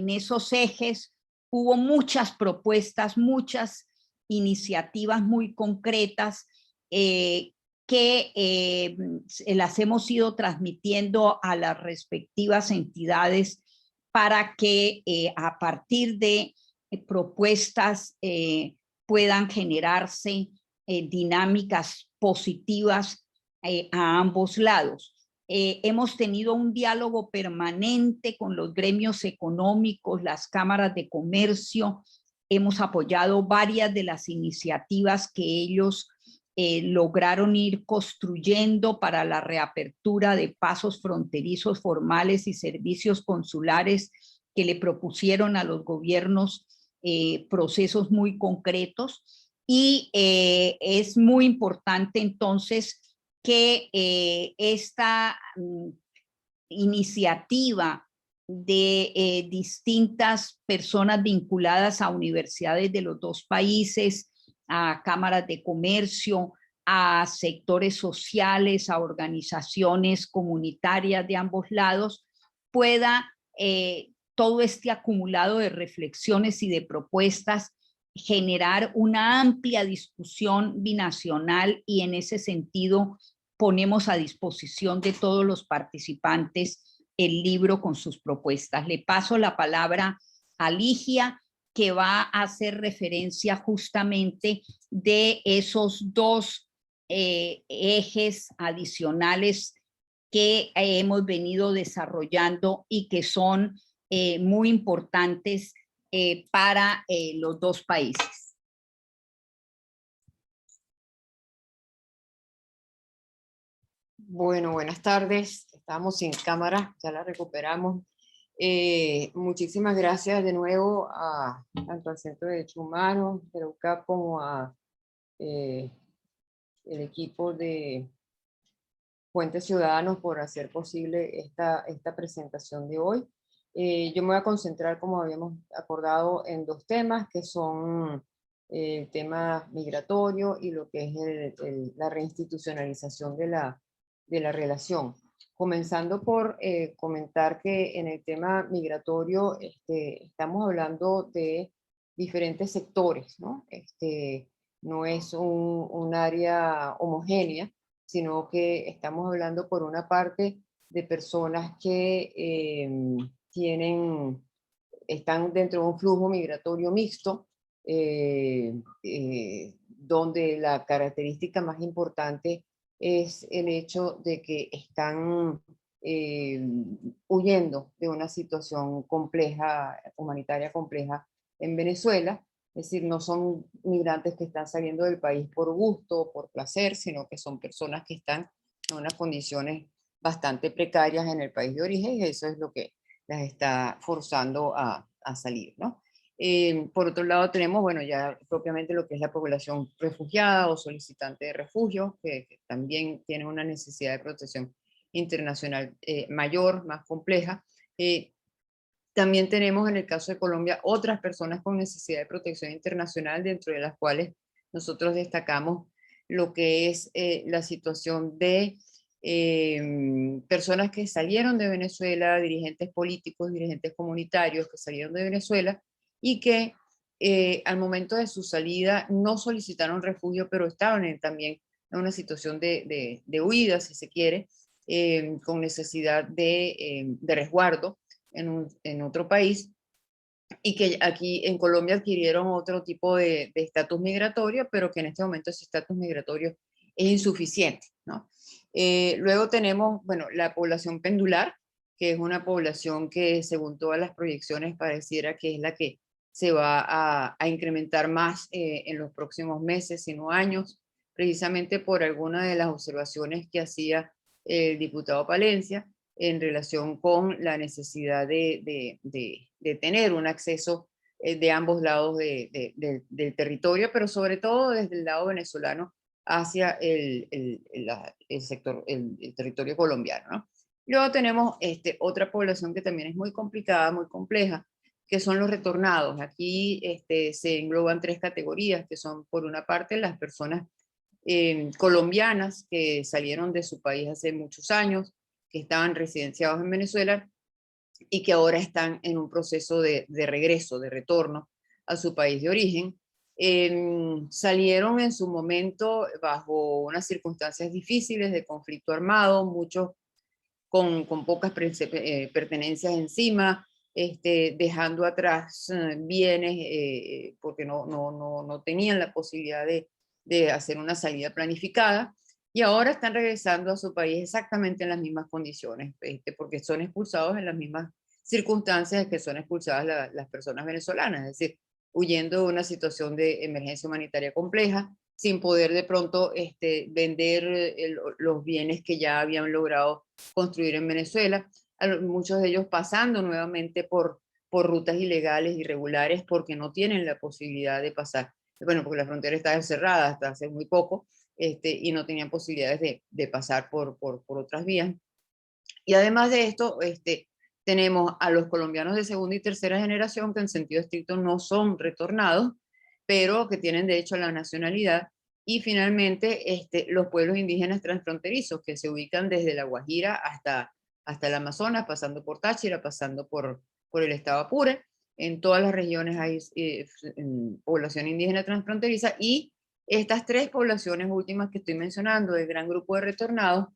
esos ejes hubo muchas propuestas, muchas iniciativas muy concretas que las hemos ido transmitiendo a las respectivas entidades para que a partir de propuestas puedan generarse dinámicas positivas a ambos lados. Hemos tenido un diálogo permanente con los gremios económicos, las cámaras de comercio. Hemos apoyado varias de las iniciativas que ellos lograron ir construyendo para la reapertura de pasos fronterizos formales y servicios consulares que le propusieron a los gobiernos procesos muy concretos. Y es muy importante entonces que esta iniciativa de distintas personas vinculadas a universidades de los dos países, a cámaras de comercio, a sectores sociales, a organizaciones comunitarias de ambos lados, pueda todo este acumulado de reflexiones y de propuestas generar una amplia discusión binacional, y en ese sentido ponemos a disposición de todos los participantes el libro con sus propuestas. Le paso la palabra a Ligia, que va a hacer referencia justamente de esos dos ejes adicionales que hemos venido desarrollando y que son muy importantes para los dos países. Bueno, buenas tardes. Estamos sin cámara, ya la recuperamos. Muchísimas gracias de nuevo tanto al Centro de Derechos Humanos de la UCAP como a el equipo de Puentes Ciudadanos por hacer posible esta presentación de hoy. Yo me voy a concentrar, como habíamos acordado, en dos temas, que son el tema migratorio y lo que es la reinstitucionalización de la relación. Comenzando por comentar que en el tema migratorio estamos hablando de diferentes sectores, ¿no? No es un área homogénea, sino que estamos hablando por una parte de personas que están dentro de un flujo migratorio mixto, donde la característica más importante es el hecho de que están huyendo de una situación compleja, humanitaria compleja en Venezuela. Es decir, no son migrantes que están saliendo del país por gusto o por placer, sino que son personas que están en unas condiciones bastante precarias en el país de origen, y eso es lo que las está forzando a salir, ¿no? Por otro lado tenemos, bueno, ya propiamente lo que es la población refugiada o solicitante de refugio, que también tiene una necesidad de protección internacional mayor, más compleja. También tenemos en el caso de Colombia otras personas con necesidad de protección internacional, dentro de las cuales nosotros destacamos lo que es la situación de personas que salieron de Venezuela, dirigentes políticos, dirigentes comunitarios que salieron de Venezuela y que al momento de su salida no solicitaron refugio, pero estaban también en una situación de huida, si se quiere, con necesidad de resguardo en otro país, y que aquí en Colombia adquirieron otro tipo de estatus migratorio, pero que en este momento ese estatus migratorio es insuficiente, ¿no? Luego tenemos, bueno, la población pendular, que es una población que según todas las proyecciones pareciera que es la que se va a incrementar más en los próximos meses, sino años, precisamente por alguna de las observaciones que hacía el diputado Palencia en relación con la necesidad de tener un acceso de ambos lados del territorio, pero sobre todo desde el lado venezolano hacia el territorio colombiano, ¿no? Luego tenemos otra población que también es muy complicada, muy compleja, que son los retornados. Aquí se engloban tres categorías, que son por una parte las personas colombianas que salieron de su país hace muchos años, que estaban residenciados en Venezuela y que ahora están en un proceso de regreso, de retorno a su país de origen. Salieron en su momento bajo unas circunstancias difíciles de conflicto armado, muchos con pocas pertenencias encima, dejando atrás bienes porque no tenían la posibilidad de hacer una salida planificada, y ahora están regresando a su país exactamente en las mismas condiciones, porque son expulsados en las mismas circunstancias que son expulsadas las personas venezolanas, es decir, huyendo de una situación de emergencia humanitaria compleja, sin poder de pronto vender los bienes que ya habían logrado construir en Venezuela, muchos de ellos pasando nuevamente por rutas ilegales, irregulares, porque no tienen la posibilidad de pasar. Bueno, porque la frontera está cerrada hasta hace muy poco, y no tenían posibilidades de pasar por otras vías. Y además de esto, Tenemos a los colombianos de segunda y tercera generación que en sentido estricto no son retornados, pero que tienen derecho a la nacionalidad. Y finalmente los pueblos indígenas transfronterizos que se ubican desde La Guajira hasta el Amazonas, pasando por Táchira, pasando por el estado Apure. En todas las regiones hay población indígena transfronteriza, y estas tres poblaciones últimas que estoy mencionando, el gran grupo de retornados,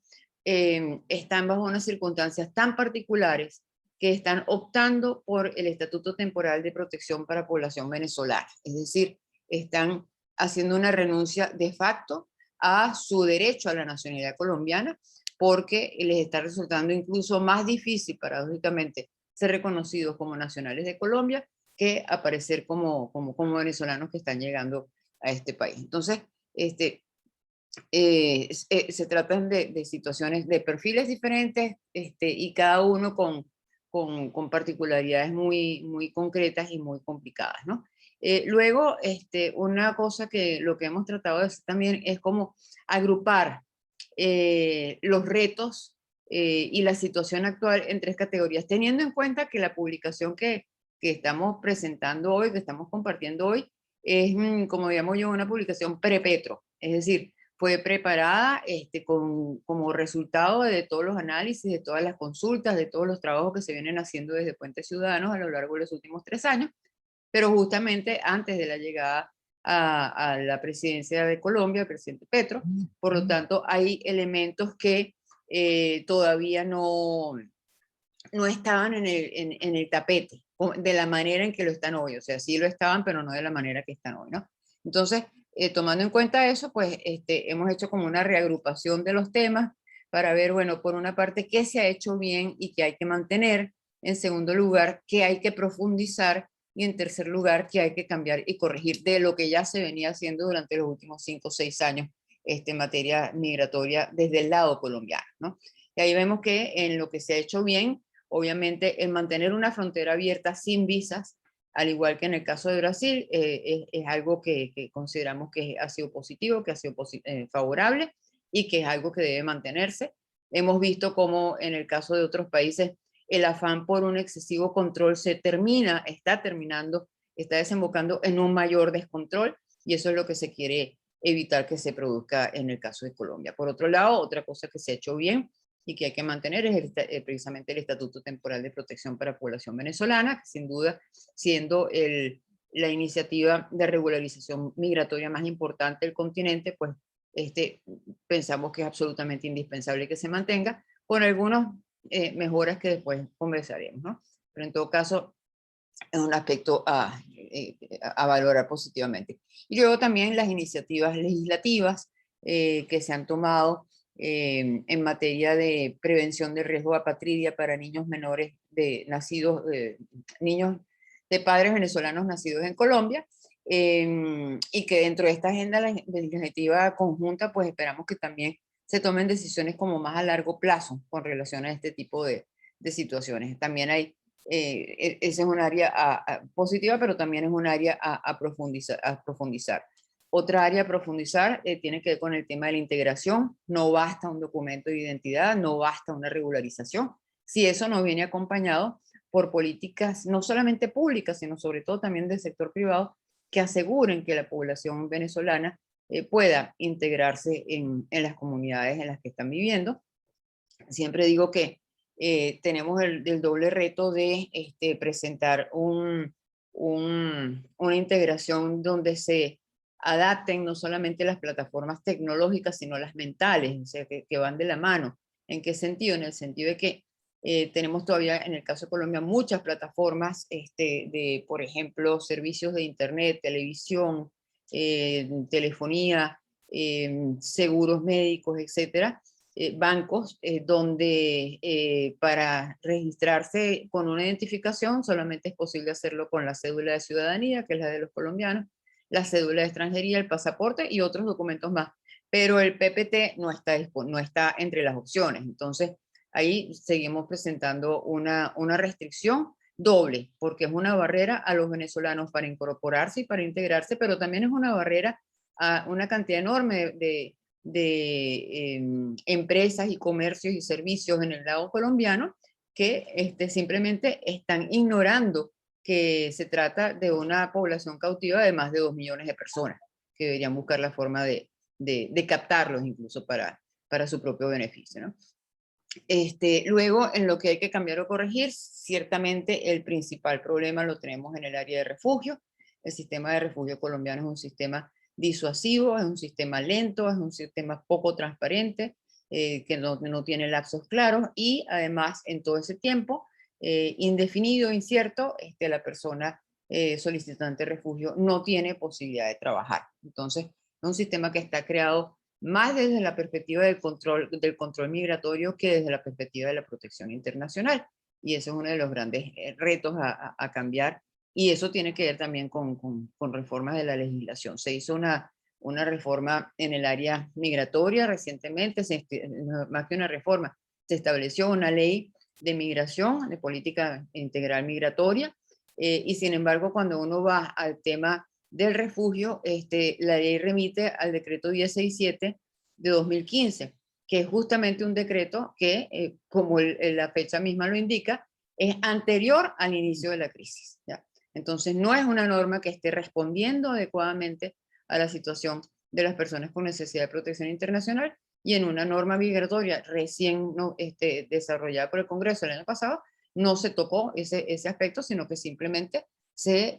están bajo unas circunstancias tan particulares que están optando por el Estatuto Temporal de Protección para Población Venezolana. Es decir, están haciendo una renuncia de facto a su derecho a la nacionalidad colombiana, porque les está resultando incluso más difícil, paradójicamente, ser reconocidos como nacionales de Colombia que aparecer como venezolanos que están llegando a este país. Entonces, se tratan de situaciones, de perfiles diferentes, y cada uno con particularidades muy concretas y muy complicadas, ¿no? Luego, una cosa que lo que hemos tratado de hacer también es como agrupar los retos y la situación actual en tres categorías, teniendo en cuenta que la publicación que estamos presentando hoy, que estamos compartiendo hoy, es, como llamo yo, una publicación pre-Petro, es decir, fue preparada como resultado de todos los análisis, de todas las consultas, de todos los trabajos que se vienen haciendo desde Puentes Ciudadanos a lo largo de los últimos 3 años, pero justamente antes de la llegada a la presidencia de Colombia, el presidente Petro. Por lo tanto, hay elementos que todavía no estaban en el tapete de la manera en que lo están hoy. O sea, sí lo estaban, pero no de la manera que están hoy, ¿no? Entonces, tomando en cuenta eso, pues hemos hecho como una reagrupación de los temas para ver, bueno, por una parte, qué se ha hecho bien y qué hay que mantener. En segundo lugar, qué hay que profundizar. Y en tercer lugar, qué hay que cambiar y corregir de lo que ya se venía haciendo durante los últimos 5 o 6 años en materia migratoria desde el lado colombiano, ¿no? Y ahí vemos que en lo que se ha hecho bien, obviamente, el mantener una frontera abierta sin visas, al igual que en el caso de Brasil, es algo que consideramos que ha sido positivo, que ha sido favorable y que es algo que debe mantenerse. Hemos visto cómo en el caso de otros países el afán por un excesivo control está desembocando en un mayor descontrol, y eso es lo que se quiere evitar que se produzca en el caso de Colombia. Por otro lado, otra cosa que se ha hecho bien y que hay que mantener es precisamente el Estatuto Temporal de Protección para Población Venezolana, que sin duda, siendo la iniciativa de regularización migratoria más importante del continente, pues pensamos que es absolutamente indispensable que se mantenga, con algunos mejoras que después conversaremos, ¿no? Pero en todo caso, es un aspecto a valorar positivamente. Y luego también las iniciativas legislativas que se han tomado en materia de prevención de riesgo de apatridia para niños menores niños de padres venezolanos nacidos en Colombia, y que dentro de esta agenda legislativa conjunta, pues esperamos que también se tomen decisiones como más a largo plazo con relación a este tipo de situaciones. También hay, ese es un área positiva, pero también es un área a profundizar. Otra área a profundizar tiene que ver con el tema de la integración. No basta un documento de identidad, no basta una regularización, si eso no viene acompañado por políticas no solamente públicas, sino sobre todo también del sector privado, que aseguren que la población venezolana pueda integrarse en las comunidades en las que están viviendo. Siempre digo que tenemos el doble reto de presentar una integración donde se adapten no solamente las plataformas tecnológicas, sino las mentales, o sea, que van de la mano. ¿En qué sentido? En el sentido de que tenemos todavía, en el caso de Colombia, muchas plataformas de, por ejemplo, servicios de internet, televisión, telefonía, seguros médicos, etcétera, bancos, donde para registrarse con una identificación solamente es posible hacerlo con la cédula de ciudadanía, que es la de los colombianos, la cédula de extranjería, el pasaporte y otros documentos más. Pero el PPT no está entre las opciones. Entonces, ahí seguimos presentando una restricción doble, porque es una barrera a los venezolanos para incorporarse y para integrarse, pero también es una barrera a una cantidad enorme de empresas y comercios y servicios en el lado colombiano que simplemente están ignorando que se trata de una población cautiva de más de 2 millones de personas, que deberían buscar la forma de captarlos incluso para su propio beneficio, ¿no? Luego, en lo que hay que cambiar o corregir, ciertamente el principal problema lo tenemos en el área de refugio. El sistema de refugio colombiano es un sistema disuasivo, es un sistema lento, es un sistema poco transparente, que no tiene lapsos claros, y además en todo ese tiempo, indefinido, incierto, la persona solicitante de refugio no tiene posibilidad de trabajar. Entonces, es un sistema que está creado más desde la perspectiva del control migratorio que desde la perspectiva de la protección internacional. Y eso es uno de los grandes retos a cambiar. Y eso tiene que ver también con reformas de la legislación. Se hizo una reforma en el área migratoria recientemente, más que una reforma, se estableció una ley de migración, de política integral migratoria, y sin embargo, cuando uno va al tema del refugio, la ley remite al decreto 1067 de 2015, que es justamente un decreto que, como la fecha misma lo indica, es anterior al inicio de la crisis, ¿ya? Entonces, no es una norma que esté respondiendo adecuadamente a la situación de las personas con necesidad de protección internacional, y en una norma migratoria recién desarrollada por el Congreso el año pasado, no se tocó ese aspecto, sino que simplemente se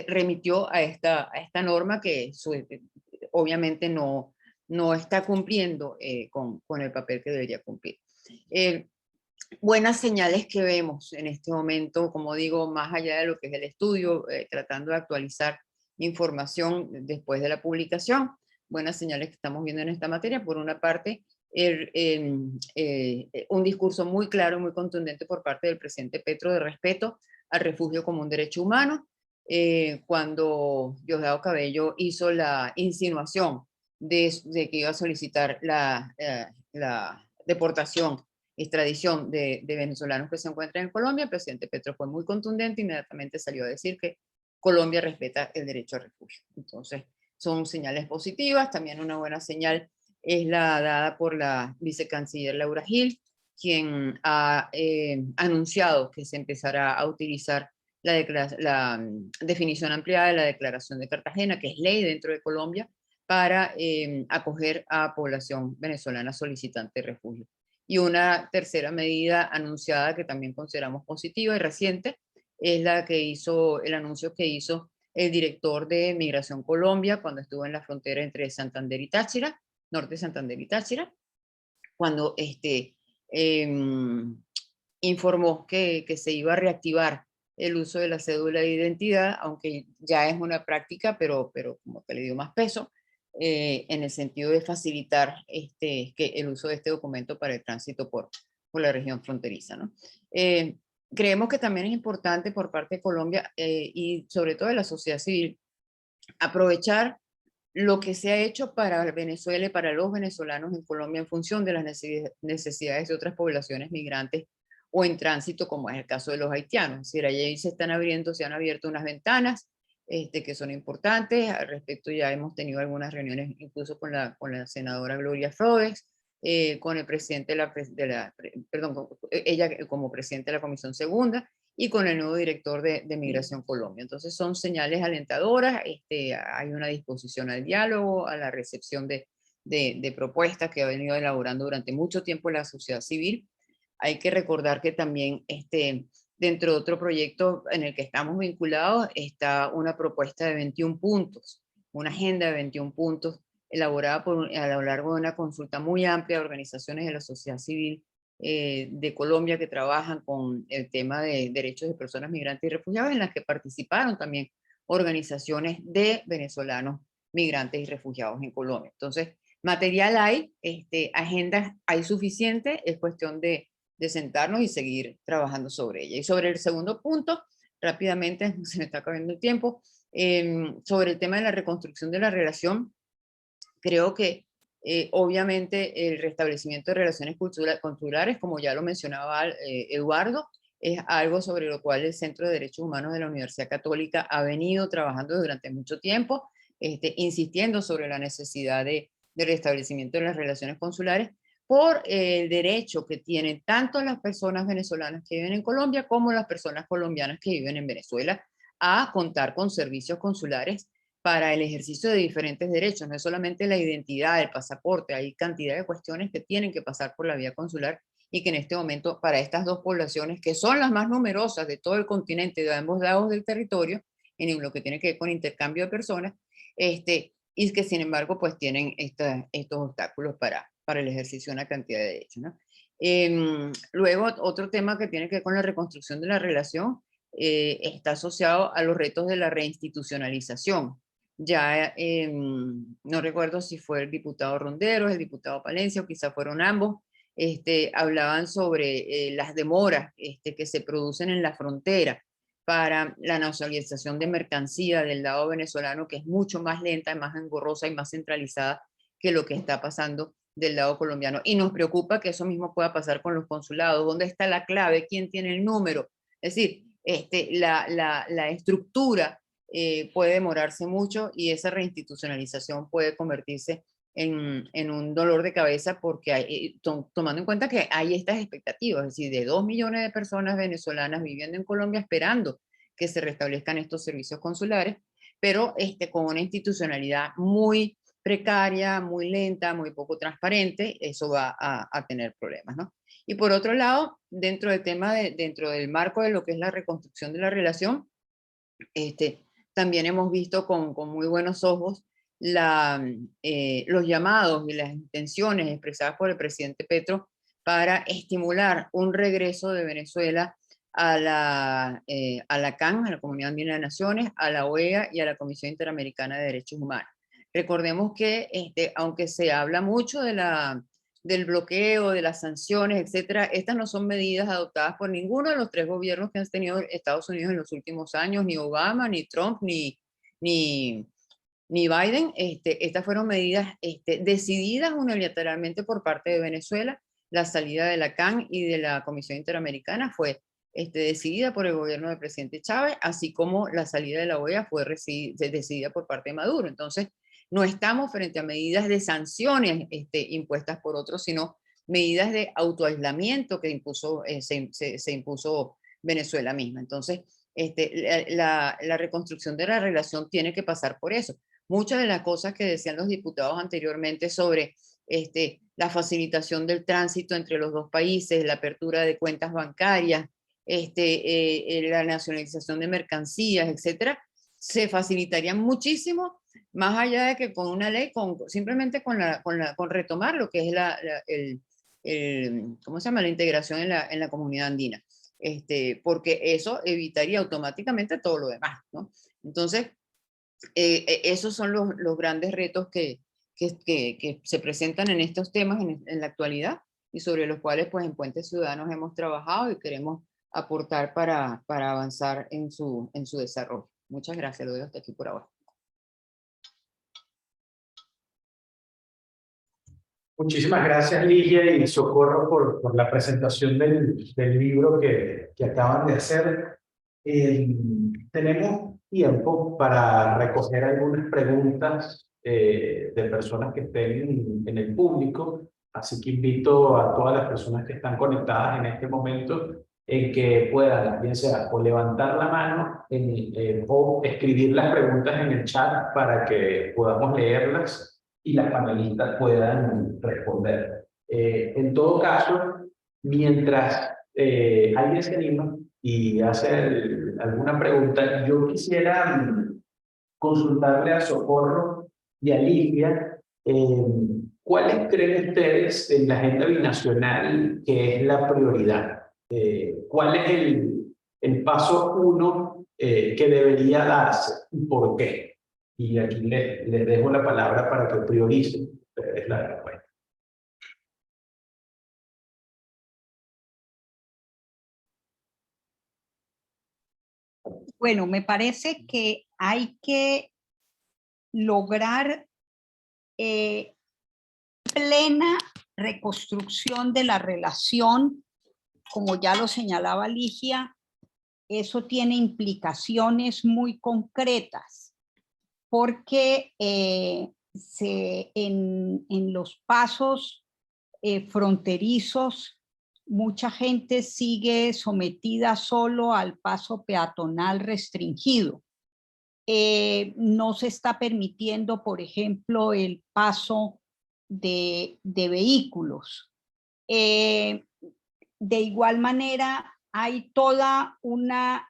remitió a esta norma que obviamente no está cumpliendo con el papel que debería cumplir. Buenas señales que vemos en este momento, como digo, más allá de lo que es el estudio, tratando de actualizar información después de la publicación, buenas señales que estamos viendo en esta materia. Por una parte, un discurso muy claro, muy contundente por parte del presidente Petro de respeto al refugio como un derecho humano. Cuando Diosdado Cabello hizo la insinuación de que iba a solicitar la deportación, extradición de venezolanos que se encuentran en Colombia, el presidente Petro fue muy contundente, inmediatamente salió a decir que Colombia respeta el derecho a refugio. Entonces, son señales positivas. También una buena señal es la dada por la vicecanciller Laura Gil, quien ha anunciado que se empezará a utilizar la definición ampliada de la Declaración de Cartagena, que es ley dentro de Colombia, para acoger a población venezolana solicitante de refugio. Y una tercera medida anunciada que también consideramos positiva y reciente es el anuncio que hizo el director de Migración Colombia cuando estuvo en la frontera entre Santander y Táchira, norte de Santander y Táchira, cuando informó que se iba a reactivar el uso de la cédula de identidad, aunque ya es una práctica, pero como que le dio más peso, en el sentido de facilitar que el uso de este documento para el tránsito por la región fronteriza, ¿no? Creemos que también es importante por parte de Colombia y sobre todo de la sociedad civil aprovechar lo que se ha hecho para Venezuela y para los venezolanos en Colombia en función de las necesidades de otras poblaciones migrantes o en tránsito, como es el caso de los haitianos. Es decir, allí se han abierto unas ventanas que son importantes. Al respecto ya hemos tenido algunas reuniones incluso con la senadora Gloria Flores, con el presidente ella como presidente de la Comisión Segunda, y con el nuevo director de Migración Colombia. Entonces son señales alentadoras, hay una disposición al diálogo, a la recepción de propuestas que ha venido elaborando durante mucho tiempo la sociedad civil. Hay que recordar que también dentro de otro proyecto en el que estamos vinculados está una propuesta de 21 puntos, una agenda de 21 puntos elaborada a lo largo de una consulta muy amplia de organizaciones de la sociedad civil de Colombia que trabajan con el tema de derechos de personas migrantes y refugiados, en las que participaron también organizaciones de venezolanos migrantes y refugiados en Colombia. Entonces, material hay, agendas hay suficiente, es cuestión de sentarnos y seguir trabajando sobre ella. Y sobre el segundo punto, rápidamente, se me está acabando el tiempo, sobre el tema de la reconstrucción de la relación, creo que obviamente el restablecimiento de relaciones culturales, como ya lo mencionaba Eduardo, es algo sobre lo cual el Centro de Derechos Humanos de la Universidad Católica ha venido trabajando durante mucho tiempo, insistiendo sobre la necesidad de restablecimiento de las relaciones consulares, por el derecho que tienen tanto las personas venezolanas que viven en Colombia como las personas colombianas que viven en Venezuela a contar con servicios consulares para el ejercicio de diferentes derechos. No es solamente la identidad, el pasaporte, hay cantidad de cuestiones que tienen que pasar por la vía consular y que en este momento para estas dos poblaciones, que son las más numerosas de todo el continente, de ambos lados del territorio, en lo que tiene que ver con intercambio de personas, y que sin embargo pues tienen estos obstáculos para el ejercicio de una cantidad de derechos, ¿no? Luego, otro tema que tiene que ver con la reconstrucción de la relación está asociado a los retos de la reinstitucionalización. Ya no recuerdo si fue el diputado Ronderos, el diputado Palencia, o quizá fueron ambos, hablaban sobre las demoras que se producen en la frontera para la nacionalización de mercancía del lado venezolano, que es mucho más lenta, más engorrosa y más centralizada que lo que está pasando del lado colombiano. Y nos preocupa que eso mismo pueda pasar con los consulados. ¿Dónde está la clave? ¿Quién tiene el número? Es decir, la estructura puede demorarse mucho y esa reinstitucionalización puede convertirse en un dolor de cabeza porque tomando en cuenta que hay estas expectativas, es decir, de 2 millones de personas venezolanas viviendo en Colombia esperando que se restablezcan estos servicios consulares, pero con una institucionalidad muy precaria, muy lenta, muy poco transparente, eso va a tener problemas, ¿no? Y por otro lado, dentro del marco de lo que es la reconstrucción de la relación, también hemos visto con muy buenos ojos los llamados y las intenciones expresadas por el presidente Petro para estimular un regreso de Venezuela a la CAN, a la Comunidad Andina de Naciones, a la OEA y a la Comisión Interamericana de Derechos Humanos. Recordemos que aunque se habla mucho del bloqueo, de las sanciones, etcétera, estas no son medidas adoptadas por ninguno de los 3 gobiernos que han tenido Estados Unidos en los últimos años, ni Obama, ni Trump, ni Biden. Estas fueron medidas decididas unilateralmente por parte de Venezuela. La salida de la CAN y de la Comisión Interamericana fue decidida por el gobierno del presidente Chávez, así como la salida de la OEA fue decidida por parte de Maduro. Entonces, no estamos frente a medidas de sanciones impuestas por otros, sino medidas de autoaislamiento que se impuso Venezuela misma. Entonces, la reconstrucción de la relación tiene que pasar por eso. Muchas de las cosas que decían los diputados anteriormente sobre la facilitación del tránsito entre los dos países, la apertura de cuentas bancarias, la nacionalización de mercancías, etcétera, se facilitarían muchísimo más allá de que con una ley, simplemente con retomar lo que es ¿cómo se llama? La integración en la comunidad andina. Porque eso evitaría automáticamente todo lo demás, ¿no? Entonces, esos son los grandes retos que se presentan en estos temas en la actualidad y sobre los cuales pues en Puentes Ciudadanos hemos trabajado y queremos aportar para avanzar en su desarrollo. Muchas gracias, lo dejo hasta aquí por ahora. Muchísimas gracias, Ligia y Socorro, por la presentación del libro que acaban de hacer. Tenemos tiempo para recoger algunas preguntas de personas que estén en el público, así que invito a todas las personas que están conectadas en este momento en que puedan, bien sea o levantar la mano o escribir las preguntas en el chat para que podamos leerlas y las panelistas puedan responder. En todo caso, mientras alguien se anima y hace alguna pregunta, yo quisiera consultarle a Socorro y a Ligia, ¿cuáles creen ustedes en la agenda binacional que es la prioridad? ¿Cuál es el paso 1 que debería darse y por qué? Y aquí les dejo la palabra para que prioricen ustedes la respuesta. Bueno, me parece que hay que lograr plena reconstrucción de la relación, como ya lo señalaba Ligia. Eso tiene implicaciones muy concretas, porque en los pasos fronterizos, mucha gente sigue sometida solo al paso peatonal restringido. No se está permitiendo, por ejemplo, el paso de vehículos. De igual manera, hay toda una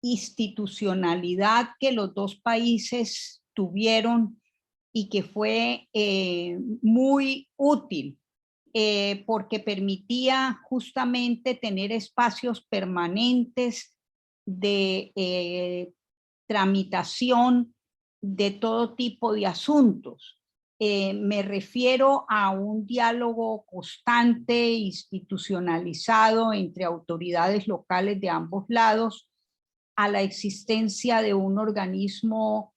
institucionalidad que los dos países tuvieron y que fue muy útil porque permitía justamente tener espacios permanentes de tramitación de todo tipo de asuntos. Me refiero a un diálogo constante, institucionalizado entre autoridades locales de ambos lados, a la existencia de un organismo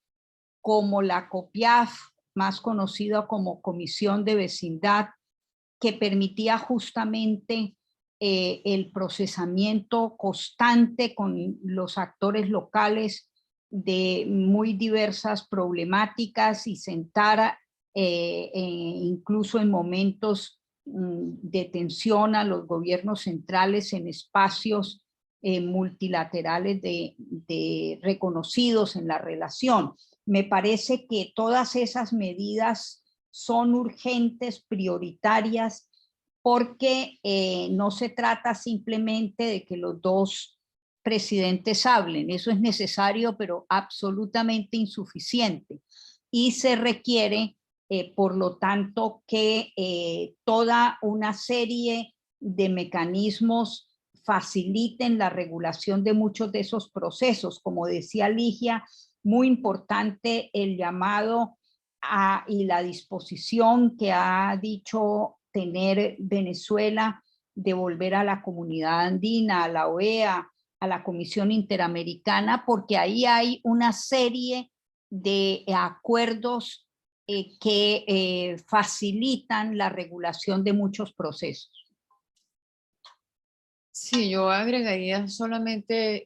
como la COPIAF, más conocido como Comisión de Vecindad, que permitía justamente el procesamiento constante con los actores locales de muy diversas problemáticas y sentar incluso en momentos de tensión a los gobiernos centrales en espacios multilaterales reconocidos en la relación. Me parece que todas esas medidas son urgentes, prioritarias, porque no se trata simplemente de que los dos presidentes hablen. Eso es necesario, pero absolutamente insuficiente. Y se requiere, por lo tanto, que toda una serie de mecanismos faciliten la regulación de muchos de esos procesos. Como decía Ligia, muy importante el llamado y la disposición que ha dicho tener Venezuela de volver a la comunidad andina, a la OEA, a la Comisión Interamericana, porque ahí hay una serie de acuerdos que facilitan la regulación de muchos procesos. Sí, yo agregaría solamente,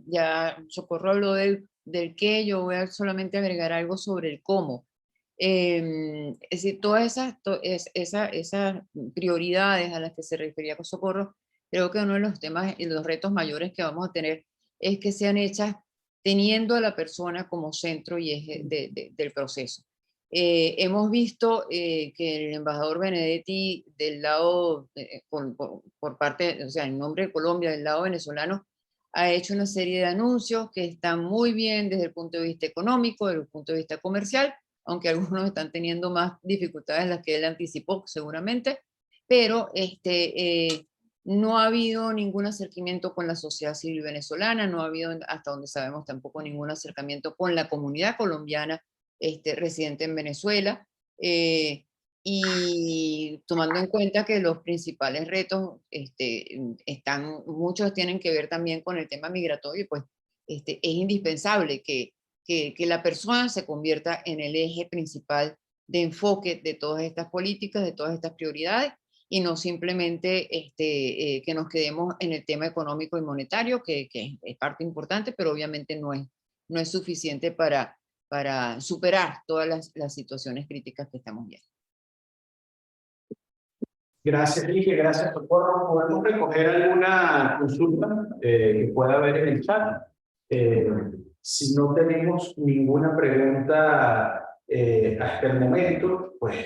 ya Socorro habló del qué, yo voy a solamente agregar algo sobre el cómo. Es decir, todas esas prioridades a las que se refería con Socorro, creo que uno de los temas y los retos mayores que vamos a tener es que sean hechas teniendo a la persona como centro y eje del proceso. Hemos visto que el embajador Benedetti del lado, por parte, o sea, en nombre de Colombia, del lado venezolano, ha hecho una serie de anuncios que están muy bien desde el punto de vista económico, desde el punto de vista comercial, aunque algunos están teniendo más dificultades de las que él anticipó seguramente, pero no ha habido ningún acercamiento con la sociedad civil venezolana, no ha habido, hasta donde sabemos, tampoco ningún acercamiento con la comunidad colombiana residente en Venezuela, y tomando en cuenta que los principales retos muchos tienen que ver también con el tema migratorio, pues es indispensable que la persona se convierta en el eje principal de enfoque de todas estas políticas, de todas estas prioridades, y no simplemente que nos quedemos en el tema económico y monetario, que es parte importante, pero obviamente no es suficiente para superar todas las situaciones críticas que estamos viendo. Gracias, Ligia, gracias, Socorro. ¿Podemos recoger alguna consulta que pueda haber en el chat? Si no tenemos ninguna pregunta hasta el momento, pues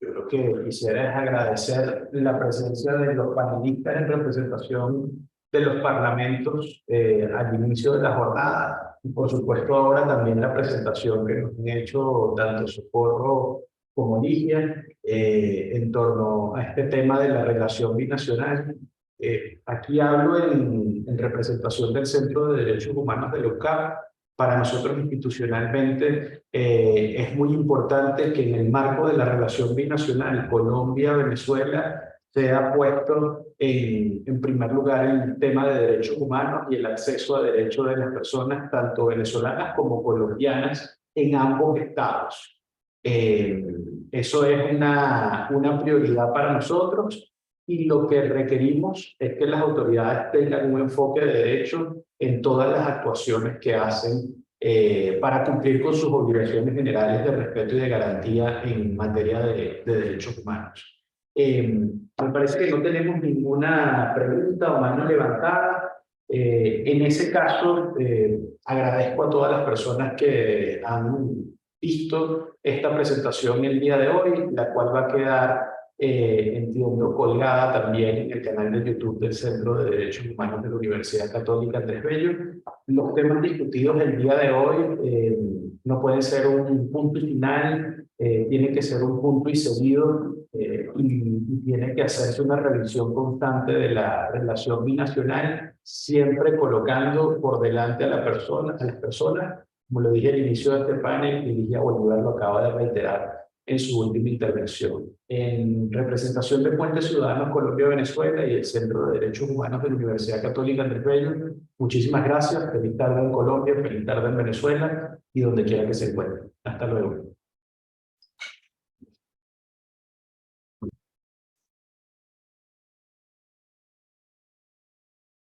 yo lo que quisiera es agradecer la presencia de los panelistas en representación de los parlamentos al inicio de la jornada. Y por supuesto ahora también la presentación que nos han hecho tanto Socorro como Ligia en torno a este tema de la relación binacional. Aquí hablo en representación del Centro de Derechos Humanos de la UCAP. Para nosotros institucionalmente es muy importante que en el marco de la relación binacional Colombia-Venezuela sea puesto en primer lugar el tema de derechos humanos y el acceso a derechos de las personas, tanto venezolanas como colombianas, en ambos estados. Eso es una prioridad para nosotros y lo que requerimos es que las autoridades tengan un enfoque de derechos en todas las actuaciones que hacen para cumplir con sus obligaciones generales de respeto y de garantía en materia de derechos humanos. Me parece que no tenemos ninguna pregunta o mano levantada. En ese caso, agradezco a todas las personas que han visto esta presentación el día de hoy, la cual va a quedar, entiendo, colgada también en el canal de YouTube del Centro de Derechos Humanos de la Universidad Católica Andrés Bello. Los temas discutidos el día de hoy no pueden ser un punto y final, tiene que ser un punto y seguido, y tiene que hacerse una revisión constante de la relación binacional, siempre colocando por delante a las personas, como lo dije al inicio de este panel, y Ligia Bolívar lo acaba de reiterar en su última intervención. En representación de Puentes Ciudadanos Colombia-Venezuela y el Centro de Derechos Humanos de la Universidad Católica Andrés Bello, muchísimas gracias. Feliz tarde en Colombia, feliz tarde en Venezuela y donde quiera que se encuentren. Hasta luego.